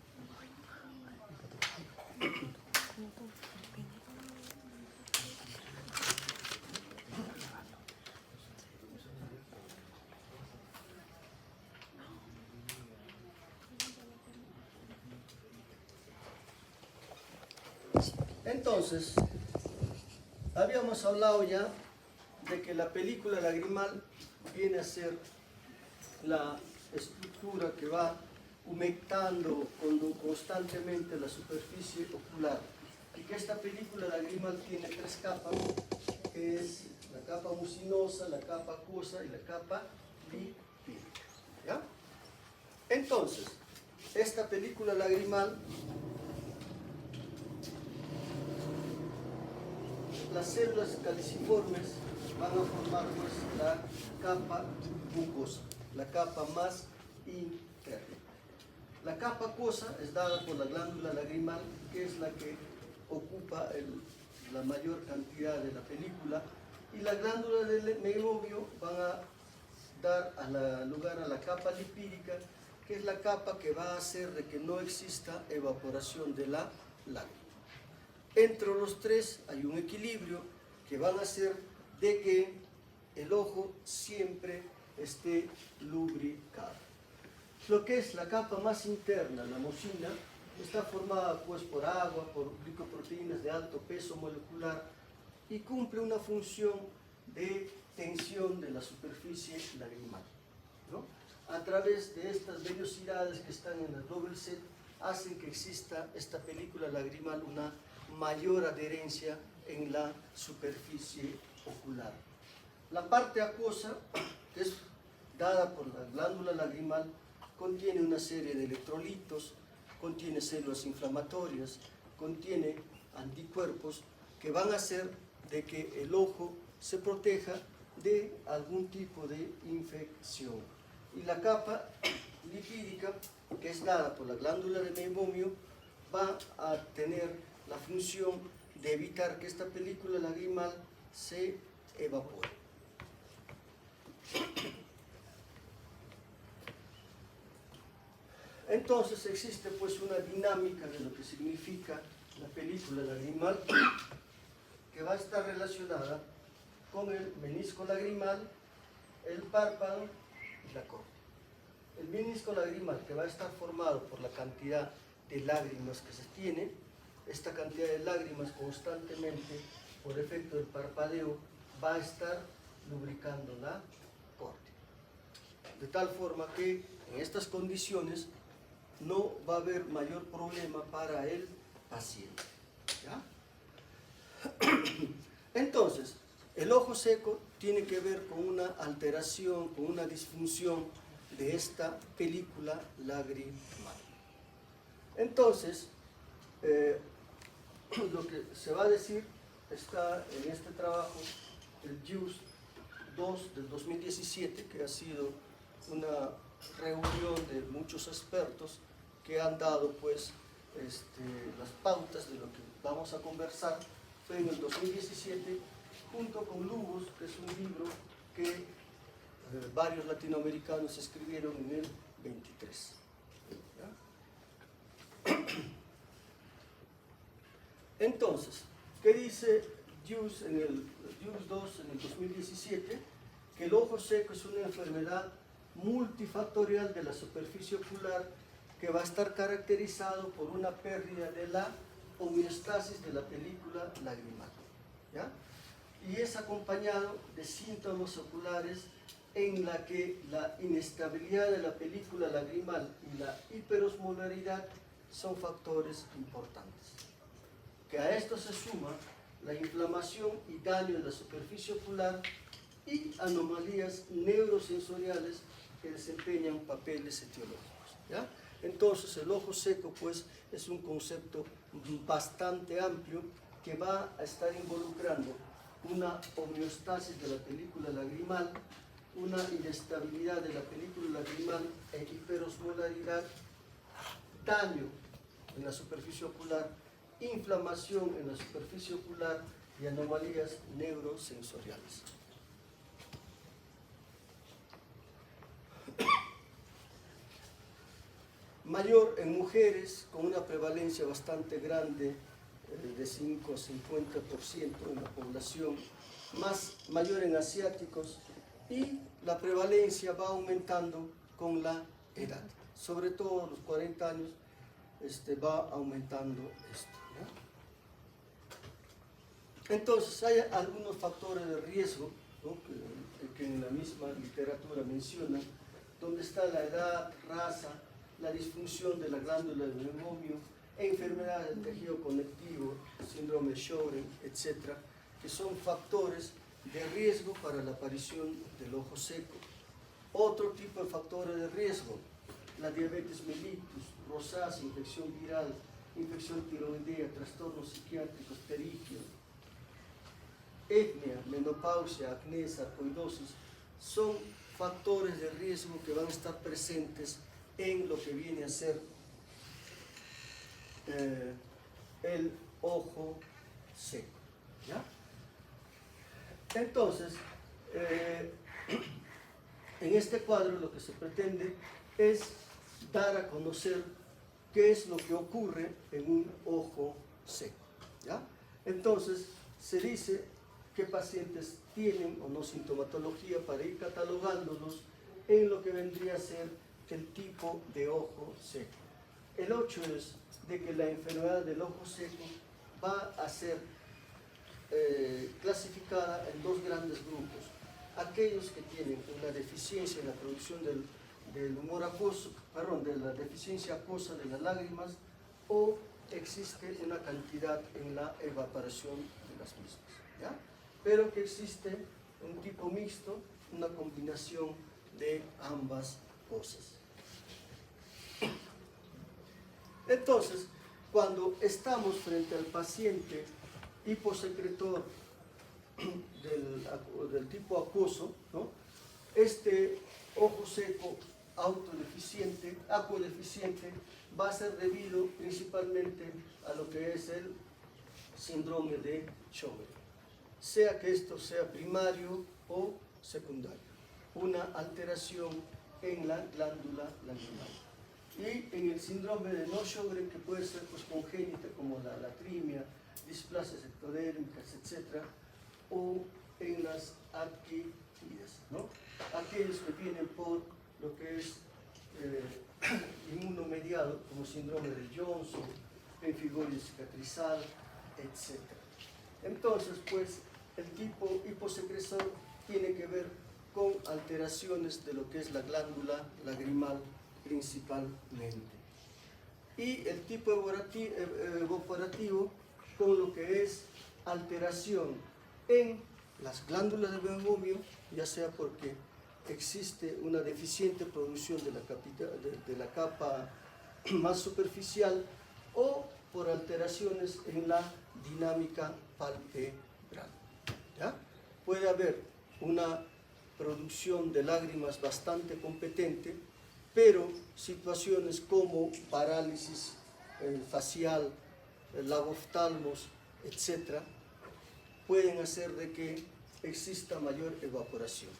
Entonces, habíamos hablado ya de que la película lagrimal viene a ser la estructura que va humectando constantemente la superficie ocular, y que esta película lagrimal tiene tres capas, que es la capa mucinosa, la capa acuosa y la capa lipídica, ¿ya? Entonces, esta película lagrimal, las células caliciformes van a formar pues la capa mucosa, la capa más interna. La capa acuosa es dada por la glándula lagrimal, que es la que ocupa la mayor cantidad de la película, y las glándulas del meiobio van a dar lugar a la capa lipídica, que es la capa que va a hacer de que no exista evaporación de la lágrima. Entre los tres hay un equilibrio que van a hacer de que el ojo siempre esté lubricado. Lo que es la capa más interna, la mucina, está formada pues por agua, por glicoproteínas de alto peso molecular, y cumple una función de tensión de la superficie lagrimal, ¿no? A través de estas vellosidades que están en el double set, hacen que exista esta película lagrimal, una mayor adherencia en la superficie ocular. La parte acuosa, que es dada por la glándula lagrimal, contiene una serie de electrolitos, contiene células inflamatorias, contiene anticuerpos que van a hacer de que el ojo se proteja de algún tipo de infección. Y la capa lipídica, que es dada por la glándula de meibomio, va a tener la función de evitar que esta película lagrimal se evapore. Entonces existe pues una dinámica de lo que significa la película lagrimal, que va a estar relacionada con el menisco lagrimal, el párpado y la córnea. El menisco lagrimal, que va a estar formado por la cantidad de lágrimas que se tiene, esta cantidad de lágrimas constantemente, por efecto del parpadeo, va a estar lubricando la córnea. De tal forma que en estas condiciones no va a haber mayor problema para el paciente, ¿ya? Entonces, el ojo seco tiene que ver con una alteración, con una disfunción de esta película lagrimal. Entonces, lo que se va a decir está en este trabajo, el JUICE 2 del 2017, que ha sido una reunión de muchos expertos que han dado pues las pautas de lo que vamos a conversar. Fue en el 2017, junto con Lugos, que es un libro que varios latinoamericanos escribieron en el 23. ¿Ya? Entonces, ¿qué dice JUS, en el JUS 2 en el 2017, que el ojo seco es una enfermedad multifactorial de la superficie ocular que va a estar caracterizado por una pérdida de la homeostasis de la película lagrimal, ¿ya? Y es acompañado de síntomas oculares en la que la inestabilidad de la película lagrimal y la hiperosmolaridad son factores importantes. Que a esto se suma la inflamación y daño de la superficie ocular y anomalías neurosensoriales que desempeñan papeles etiológicos, ¿ya? Entonces el ojo seco pues es un concepto bastante amplio que va a estar involucrando una homeostasis de la película lagrimal, una inestabilidad de la película lagrimal e hiperosmolaridad, daño en la superficie ocular, inflamación en la superficie ocular y anomalías neurosensoriales. Mayor en mujeres con una prevalencia bastante grande, de 5 a 50% en la población, mayor en asiáticos, y la prevalencia va aumentando con la edad. Sobre todo a los 40 años va aumentando esto, ¿no? Entonces hay algunos factores de riesgo, ¿no? que en la misma literatura mencionan, donde está la edad, raza, la disfunción de la glándula del meiomio, enfermedades del tejido conectivo, síndrome de Sjögren, etc., que son factores de riesgo para la aparición del ojo seco. Otro tipo de factores de riesgo, la diabetes mellitus, rosácea, infección viral, infección tiroidea, trastornos psiquiátricos, pterigio, etnia, menopausia, acné, sarcoidosis, son factores de riesgo que van a estar presentes en lo que viene a ser el ojo seco, ¿ya? Entonces, en este cuadro lo que se pretende es dar a conocer qué es lo que ocurre en un ojo seco, ¿ya? Entonces, se dice qué pacientes tienen o no sintomatología para ir catalogándolos en lo que vendría a ser el tipo de ojo seco. El 8 es de que la enfermedad del ojo seco va a ser clasificada en dos grandes grupos. Aquellos que tienen una deficiencia en la producción del humor acuoso, de la deficiencia acuosa de las lágrimas, o existe una cantidad en la evaporación de las mismas, ¿ya? Pero que existe un tipo mixto, una combinación de ambas cosas. Entonces, cuando estamos frente al paciente hiposecretor del tipo acuoso, ¿no? Este ojo seco acuodeficiente va a ser debido principalmente a lo que es el síndrome de Sjögren, sea que esto sea primario o secundario, una alteración en la glándula lagrimal. Y en el síndrome de no Sjögren, que puede ser pues congénita, como la latrimia, displasias ectodérmicas, etc., o en las adquiridas, ¿no? Aquellos que vienen por lo que es inmunomediado, como síndrome de Johnson, pemphigoide cicatrizal, etc. Entonces, pues, el tipo hiposecresor tiene que ver con alteraciones de lo que es la glándula lagrimal principalmente. Y el tipo evaporativo con lo que es alteración en las glándulas del meiomio, ya sea porque existe una deficiente producción de la capa más superficial, o por alteraciones en la dinámica palpebral, ¿ya? Puede haber una producción de lágrimas bastante competente, pero situaciones como parálisis facial, lagoftalmos, etc., pueden hacer de que exista mayor evaporación.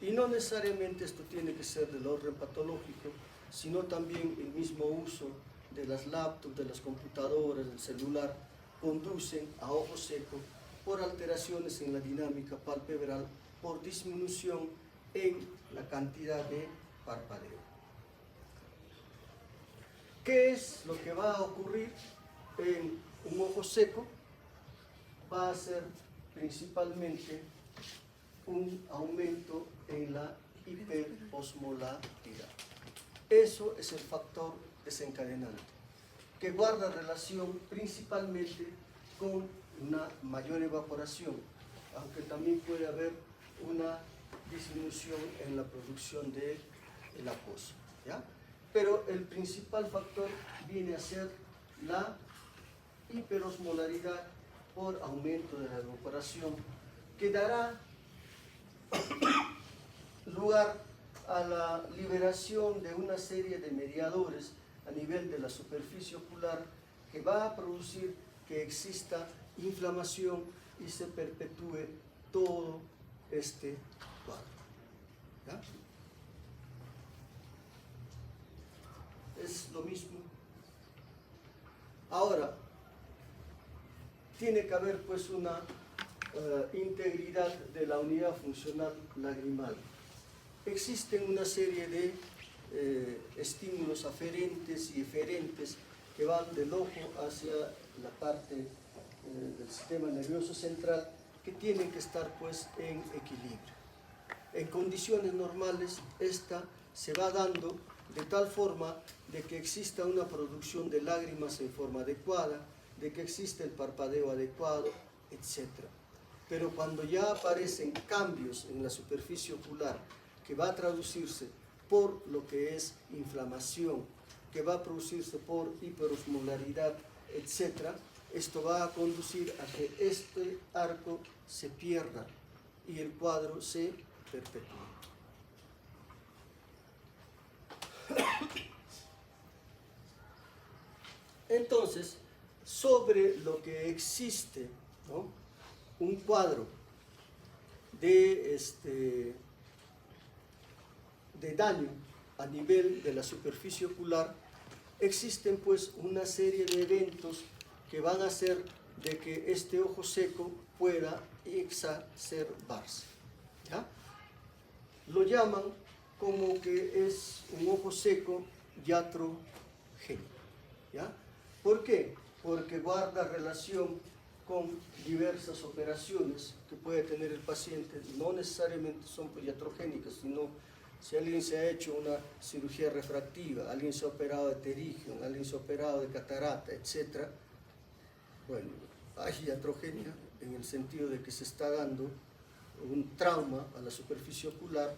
Y no necesariamente esto tiene que ser del orden patológico, sino también el mismo uso de las laptops, de las computadoras, del celular, conducen a ojo seco por alteraciones en la dinámica palpebral, por disminución en la cantidad de parpadeo. ¿Qué es lo que va a ocurrir en un ojo seco? Va a ser principalmente un aumento en la hiperosmolaridad. Eso es el factor desencadenante, que guarda relación principalmente con una mayor evaporación, aunque también puede haber una disminución en la producción del acuoso, ¿ya? Pero el principal factor viene a ser la hiperosmolaridad por aumento de la evaporación, que dará lugar a la liberación de una serie de mediadores a nivel de la superficie ocular que va a producir que exista inflamación y se perpetúe todo este cuadro. ¿Ya? Es lo mismo. Ahora, tiene que haber pues una integridad de la unidad funcional lagrimal. Existen una serie de estímulos aferentes y eferentes que van del ojo hacia la parte del sistema nervioso central, que tienen que estar pues en equilibrio. En condiciones normales esta se va dando de tal forma de que exista una producción de lágrimas en forma adecuada, de que exista el parpadeo adecuado, etc. Pero cuando ya aparecen cambios en la superficie ocular que va a traducirse por lo que es inflamación, que va a producirse por hiperosmolaridad, etc., esto va a conducir a que este arco se pierda y el cuadro se perpetúe. Entonces, sobre lo que existe, ¿no?, un cuadro de daño a nivel de la superficie ocular, existen pues una serie de eventos que van a hacer de que este ojo seco pueda exacerbarse, ¿ya? Lo llaman como que es un ojo seco iatrogénico, ¿ya? ¿Por qué? Porque guarda relación con diversas operaciones que puede tener el paciente. No necesariamente son iatrogénicas, sino si alguien se ha hecho una cirugía refractiva, alguien se ha operado de pterigium, alguien se ha operado de catarata, etc. Bueno, hay iatrogenia en el sentido de que se está dando un trauma a la superficie ocular,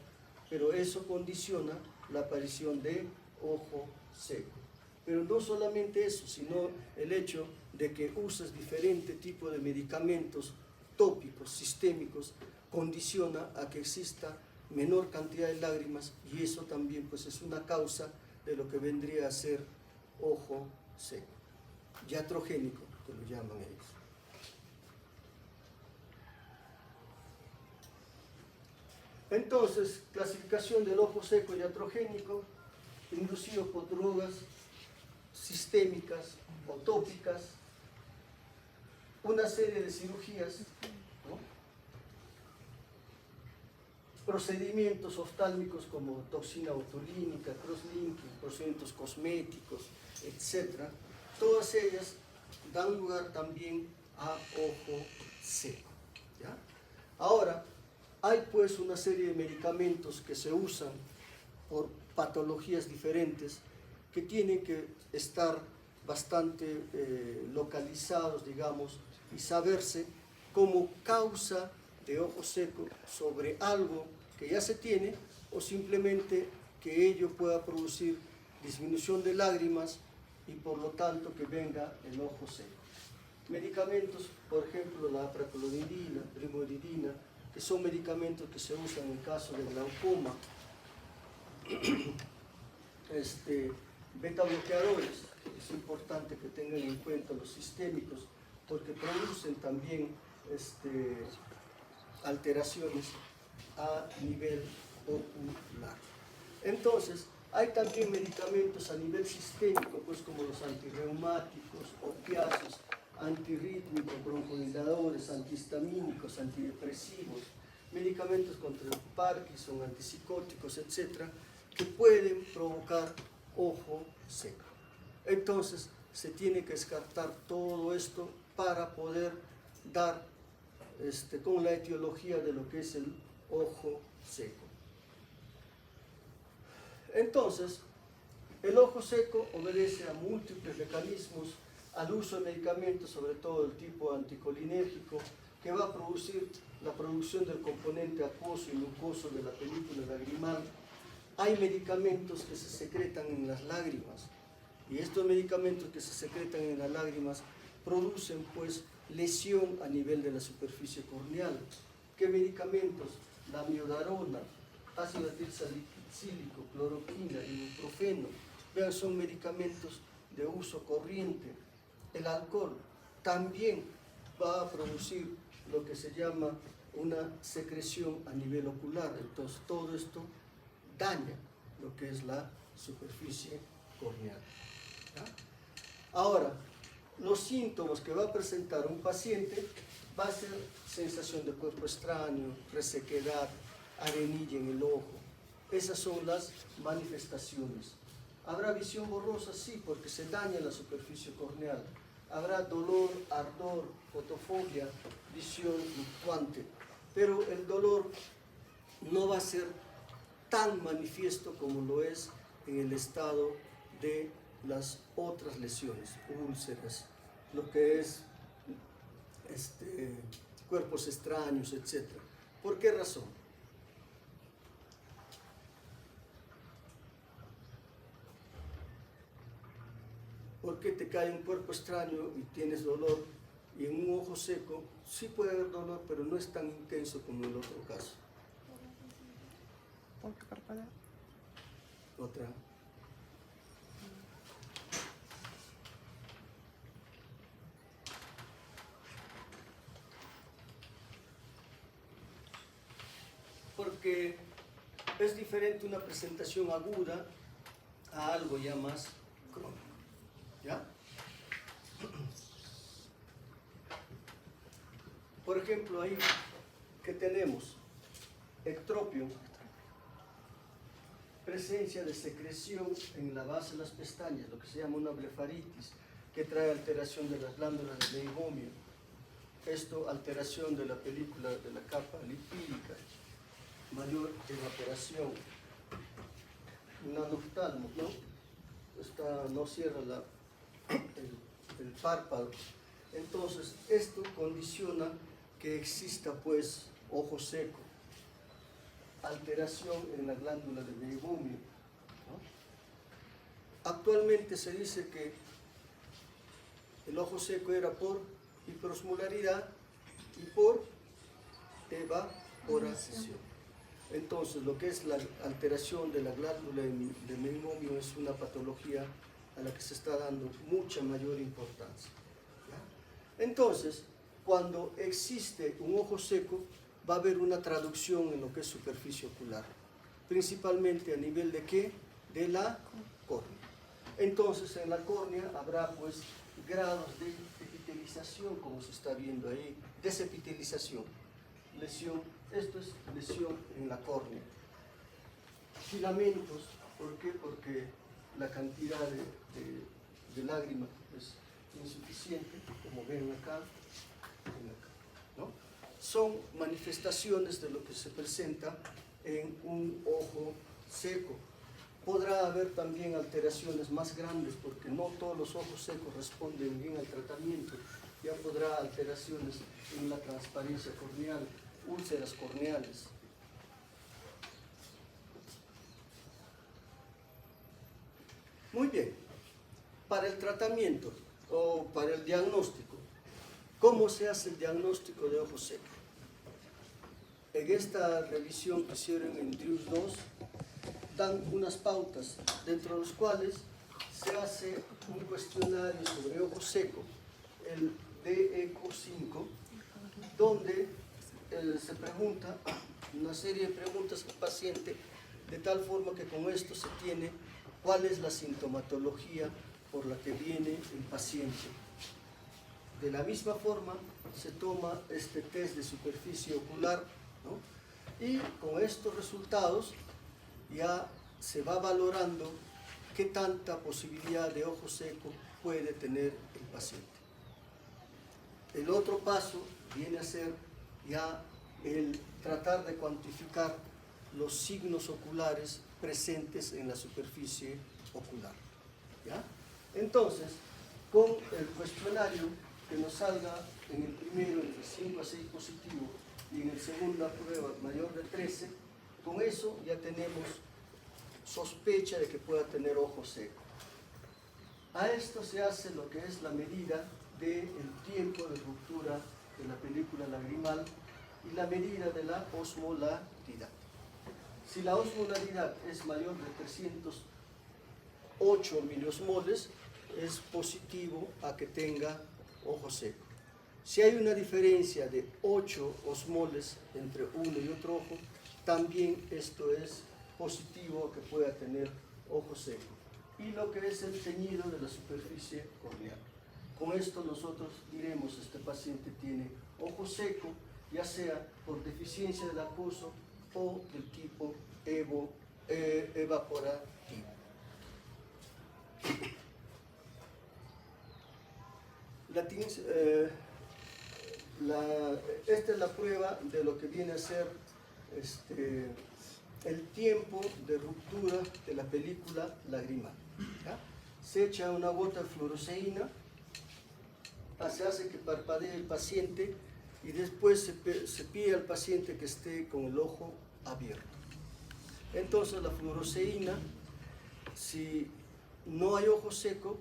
pero eso condiciona la aparición de ojo seco. Pero no solamente eso, sino el hecho de que uses diferente tipo de medicamentos tópicos, sistémicos, condiciona a que exista menor cantidad de lágrimas, y eso también pues es una causa de lo que vendría a ser ojo seco, iatrogénico, que lo llaman ellos. Entonces, clasificación del ojo seco iatrogénico, inducido por drogas sistémicas o tópicas, una serie de cirugías, ¿no?, procedimientos oftálmicos como toxina botulínica, crosslinking, procedimientos cosméticos, etc. Todas ellas dan lugar también a ojo seco, ¿ya? Ahora, hay pues una serie de medicamentos que se usan por patologías diferentes que tienen que estar bastante localizados, digamos, y saberse como causa de ojo seco sobre algo que ya se tiene, o simplemente que ello pueda producir disminución de lágrimas y por lo tanto que venga el ojo seco. Medicamentos, por ejemplo, la apracolodidina, primodidina, que son medicamentos que se usan en caso de glaucoma, beta bloqueadores, es importante que tengan en cuenta los sistémicos porque producen también alteraciones a nivel ocular. Entonces, hay también medicamentos a nivel sistémico, pues como los antirreumáticos, opiáceos, antirrítmicos, broncodilatadores, antihistamínicos, antidepresivos, medicamentos contra el Parkinson, antipsicóticos, etc., que pueden provocar ojo seco. Entonces, se tiene que descartar todo esto para poder dar con la etiología de lo que es el ojo seco. Entonces, el ojo seco obedece a múltiples mecanismos, al uso de medicamentos, sobre todo del tipo anticolinérgico, que va a producir la producción del componente acuoso y mucoso de la película lagrimal. Hay medicamentos que se secretan en las lágrimas, y estos medicamentos que se secretan en las lágrimas producen pues lesión a nivel de la superficie corneal. ¿Qué medicamentos? La miodarona, ácido etilsalicílico, cloroquina, ibuprofeno. Vean, son medicamentos de uso corriente. El alcohol también va a producir lo que se llama una secreción a nivel ocular. Entonces todo esto daña lo que es la superficie corneal. ¿Ya? Ahora, los síntomas que va a presentar un paciente va a ser sensación de cuerpo extraño, resequedad, arenilla en el ojo. Esas son las manifestaciones. ¿Habrá visión borrosa? Sí, porque se daña la superficie corneal. Habrá dolor, ardor, fotofobia, visión fluctuante. Pero el dolor no va a ser tan manifiesto como lo es en el estado de las otras lesiones, úlceras, lo que es cuerpos extraños, etc. ¿Por qué razón? Porque te cae un cuerpo extraño y tienes dolor, y en un ojo seco sí puede haber dolor, pero no es tan intenso como en el otro caso. ¿Por qué parpadea? Otra. Porque es diferente una presentación aguda a algo ya más crónico. ¿Ya? Por ejemplo, ahí que tenemos ectropio, presencia de secreción en la base de las pestañas, lo que se llama una blefaritis, que trae alteración de las glándulas del meigomio. Esto, alteración de la película de la capa lipídica, mayor evaporación, nanoftalmo, ¿no? No cierra el párpado. Entonces, esto condiciona que exista, pues, ojo seco, alteración en la glándula del meigomio, ¿no? Actualmente se dice que el ojo seco era por hiperosmolaridad y por evaporación. Entonces, lo que es la alteración de la glándula del meigomio es una patología a la que se está dando mucha mayor importancia. ¿Ya? Entonces, cuando existe un ojo seco, va a haber una traducción en lo que es superficie ocular, principalmente a nivel de ¿qué? De la córnea. Entonces, en la córnea habrá pues grados de epitelización, como se está viendo ahí, desepitelización, lesión. Esto es lesión en la córnea. Filamentos, ¿por qué? Porque la cantidad de lágrima es insuficiente, como ven acá, ¿no? Son manifestaciones de lo que se presenta en un ojo seco. Podrá haber también alteraciones más grandes, porque no todos los ojos secos responden bien al tratamiento. Ya podrá alteraciones en la transparencia corneal, úlceras corneales. Muy bien, para el tratamiento o para el diagnóstico, ¿cómo se hace el diagnóstico de ojo seco? En esta revisión que hicieron en DREWS 2, dan unas pautas, dentro de las cuales se hace un cuestionario sobre ojo seco, el DECO5, donde se pregunta una serie de preguntas al paciente, de tal forma que con esto se tiene cuál es la sintomatología por la que viene el paciente. De la misma forma se toma este test de superficie ocular, ¿no? Y con estos resultados ya se va valorando qué tanta posibilidad de ojo seco puede tener el paciente. El otro paso viene a ser ya el tratar de cuantificar los signos oculares presentes en la superficie ocular, ¿ya? Entonces, con el cuestionario que nos salga en el primero entre 5 a 6 positivo y en el segundo prueba mayor de 13, con eso ya tenemos sospecha de que pueda tener ojo seco. A esto se hace lo que es la medida del tiempo de ruptura de la película lagrimal y la medida de la osmolaridad. Si la osmolaridad es mayor de 308 miliosmoles, es positivo a que tenga ojo seco. Si hay una diferencia de 8 osmoles entre uno y otro ojo, también esto es positivo a que pueda tener ojo seco. Y lo que es el teñido de la superficie corneal. Con esto nosotros diremos este paciente tiene ojo seco, ya sea por deficiencia del acuoso o del tipo evaporativo. Esta es la prueba de lo que viene a ser el tiempo de ruptura de la película lagrimal, ¿ya? Se echa una gota de fluoroceína, se hace que parpadee el paciente y después se pide al paciente que esté con el ojo abierto. Entonces la fluoroceína, si no hay ojo seco,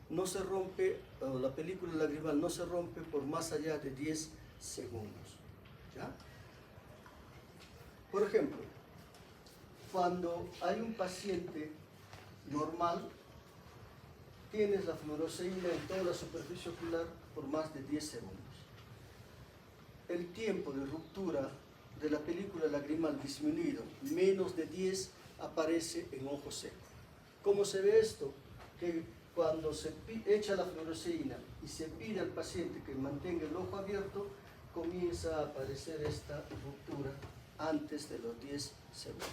no se rompe, o la película lagrimal no se rompe por más allá de 10 segundos, ¿ya? Por ejemplo, cuando hay un paciente normal, tienes la fluoroceína en toda la superficie ocular por más de 10 segundos. El tiempo de ruptura de la película lagrimal disminuido, menos de 10, aparece en ojo seco. ¿Cómo se ve esto? Que cuando se echa la fluoroceína y se pide al paciente que mantenga el ojo abierto, comienza a aparecer esta ruptura antes de los 10 segundos.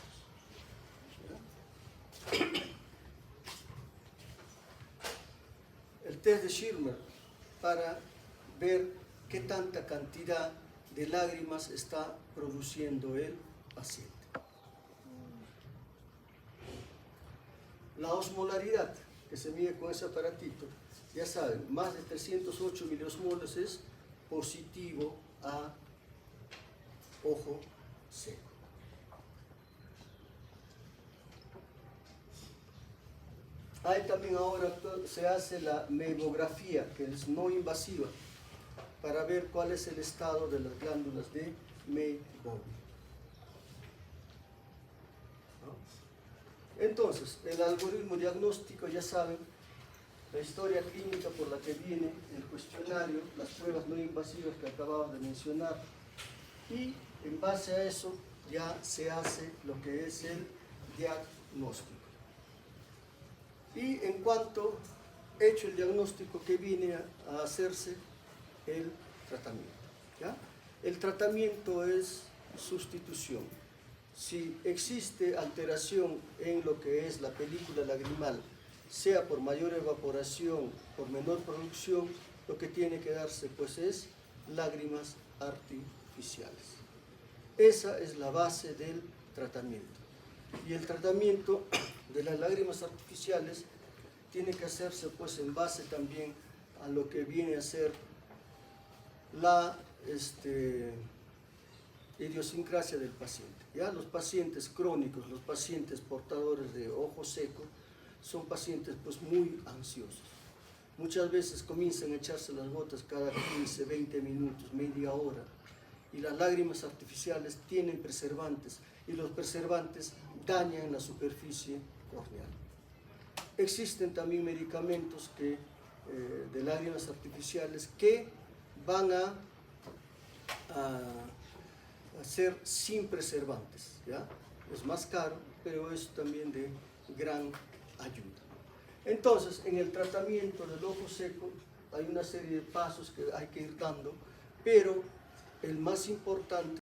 El test de Schirmer para ver qué tanta cantidad de lágrimas está produciendo el paciente. La osmolaridad que se mide con ese aparatito, ya saben, más de 308 miliosmoles es positivo a ojo seco. Hay también ahora, se hace la memografía, que es no invasiva, para ver cuál es el estado de las glándulas de May-Bowlby. ¿No? Entonces, el algoritmo diagnóstico, ya saben, la historia clínica por la que viene el cuestionario, las pruebas no invasivas que acabamos de mencionar, y en base a eso ya se hace lo que es el diagnóstico. Y en cuanto hecho el diagnóstico, que viene a hacerse el tratamiento, ¿ya? El tratamiento es sustitución. Si existe alteración en lo que es la película lagrimal, sea por mayor evaporación, por menor producción, lo que tiene que darse pues es lágrimas artificiales. Esa es la base del tratamiento. Y el tratamiento de las lágrimas artificiales tiene que hacerse pues en base también a lo que viene a ser la idiosincrasia del paciente. ¿Ya? Los pacientes crónicos, los pacientes portadores de ojo seco, son pacientes pues muy ansiosos. Muchas veces comienzan a echarse las gotas cada 15, 20 minutos, media hora. Y las lágrimas artificiales tienen preservantes y los preservantes dañan la superficie corneal. Existen también medicamentos de lágrimas artificiales que van a ser sin preservantes, ¿ya? Es más caro, pero es también de gran ayuda. Entonces, en el tratamiento del ojo seco hay una serie de pasos que hay que ir dando, pero el más importante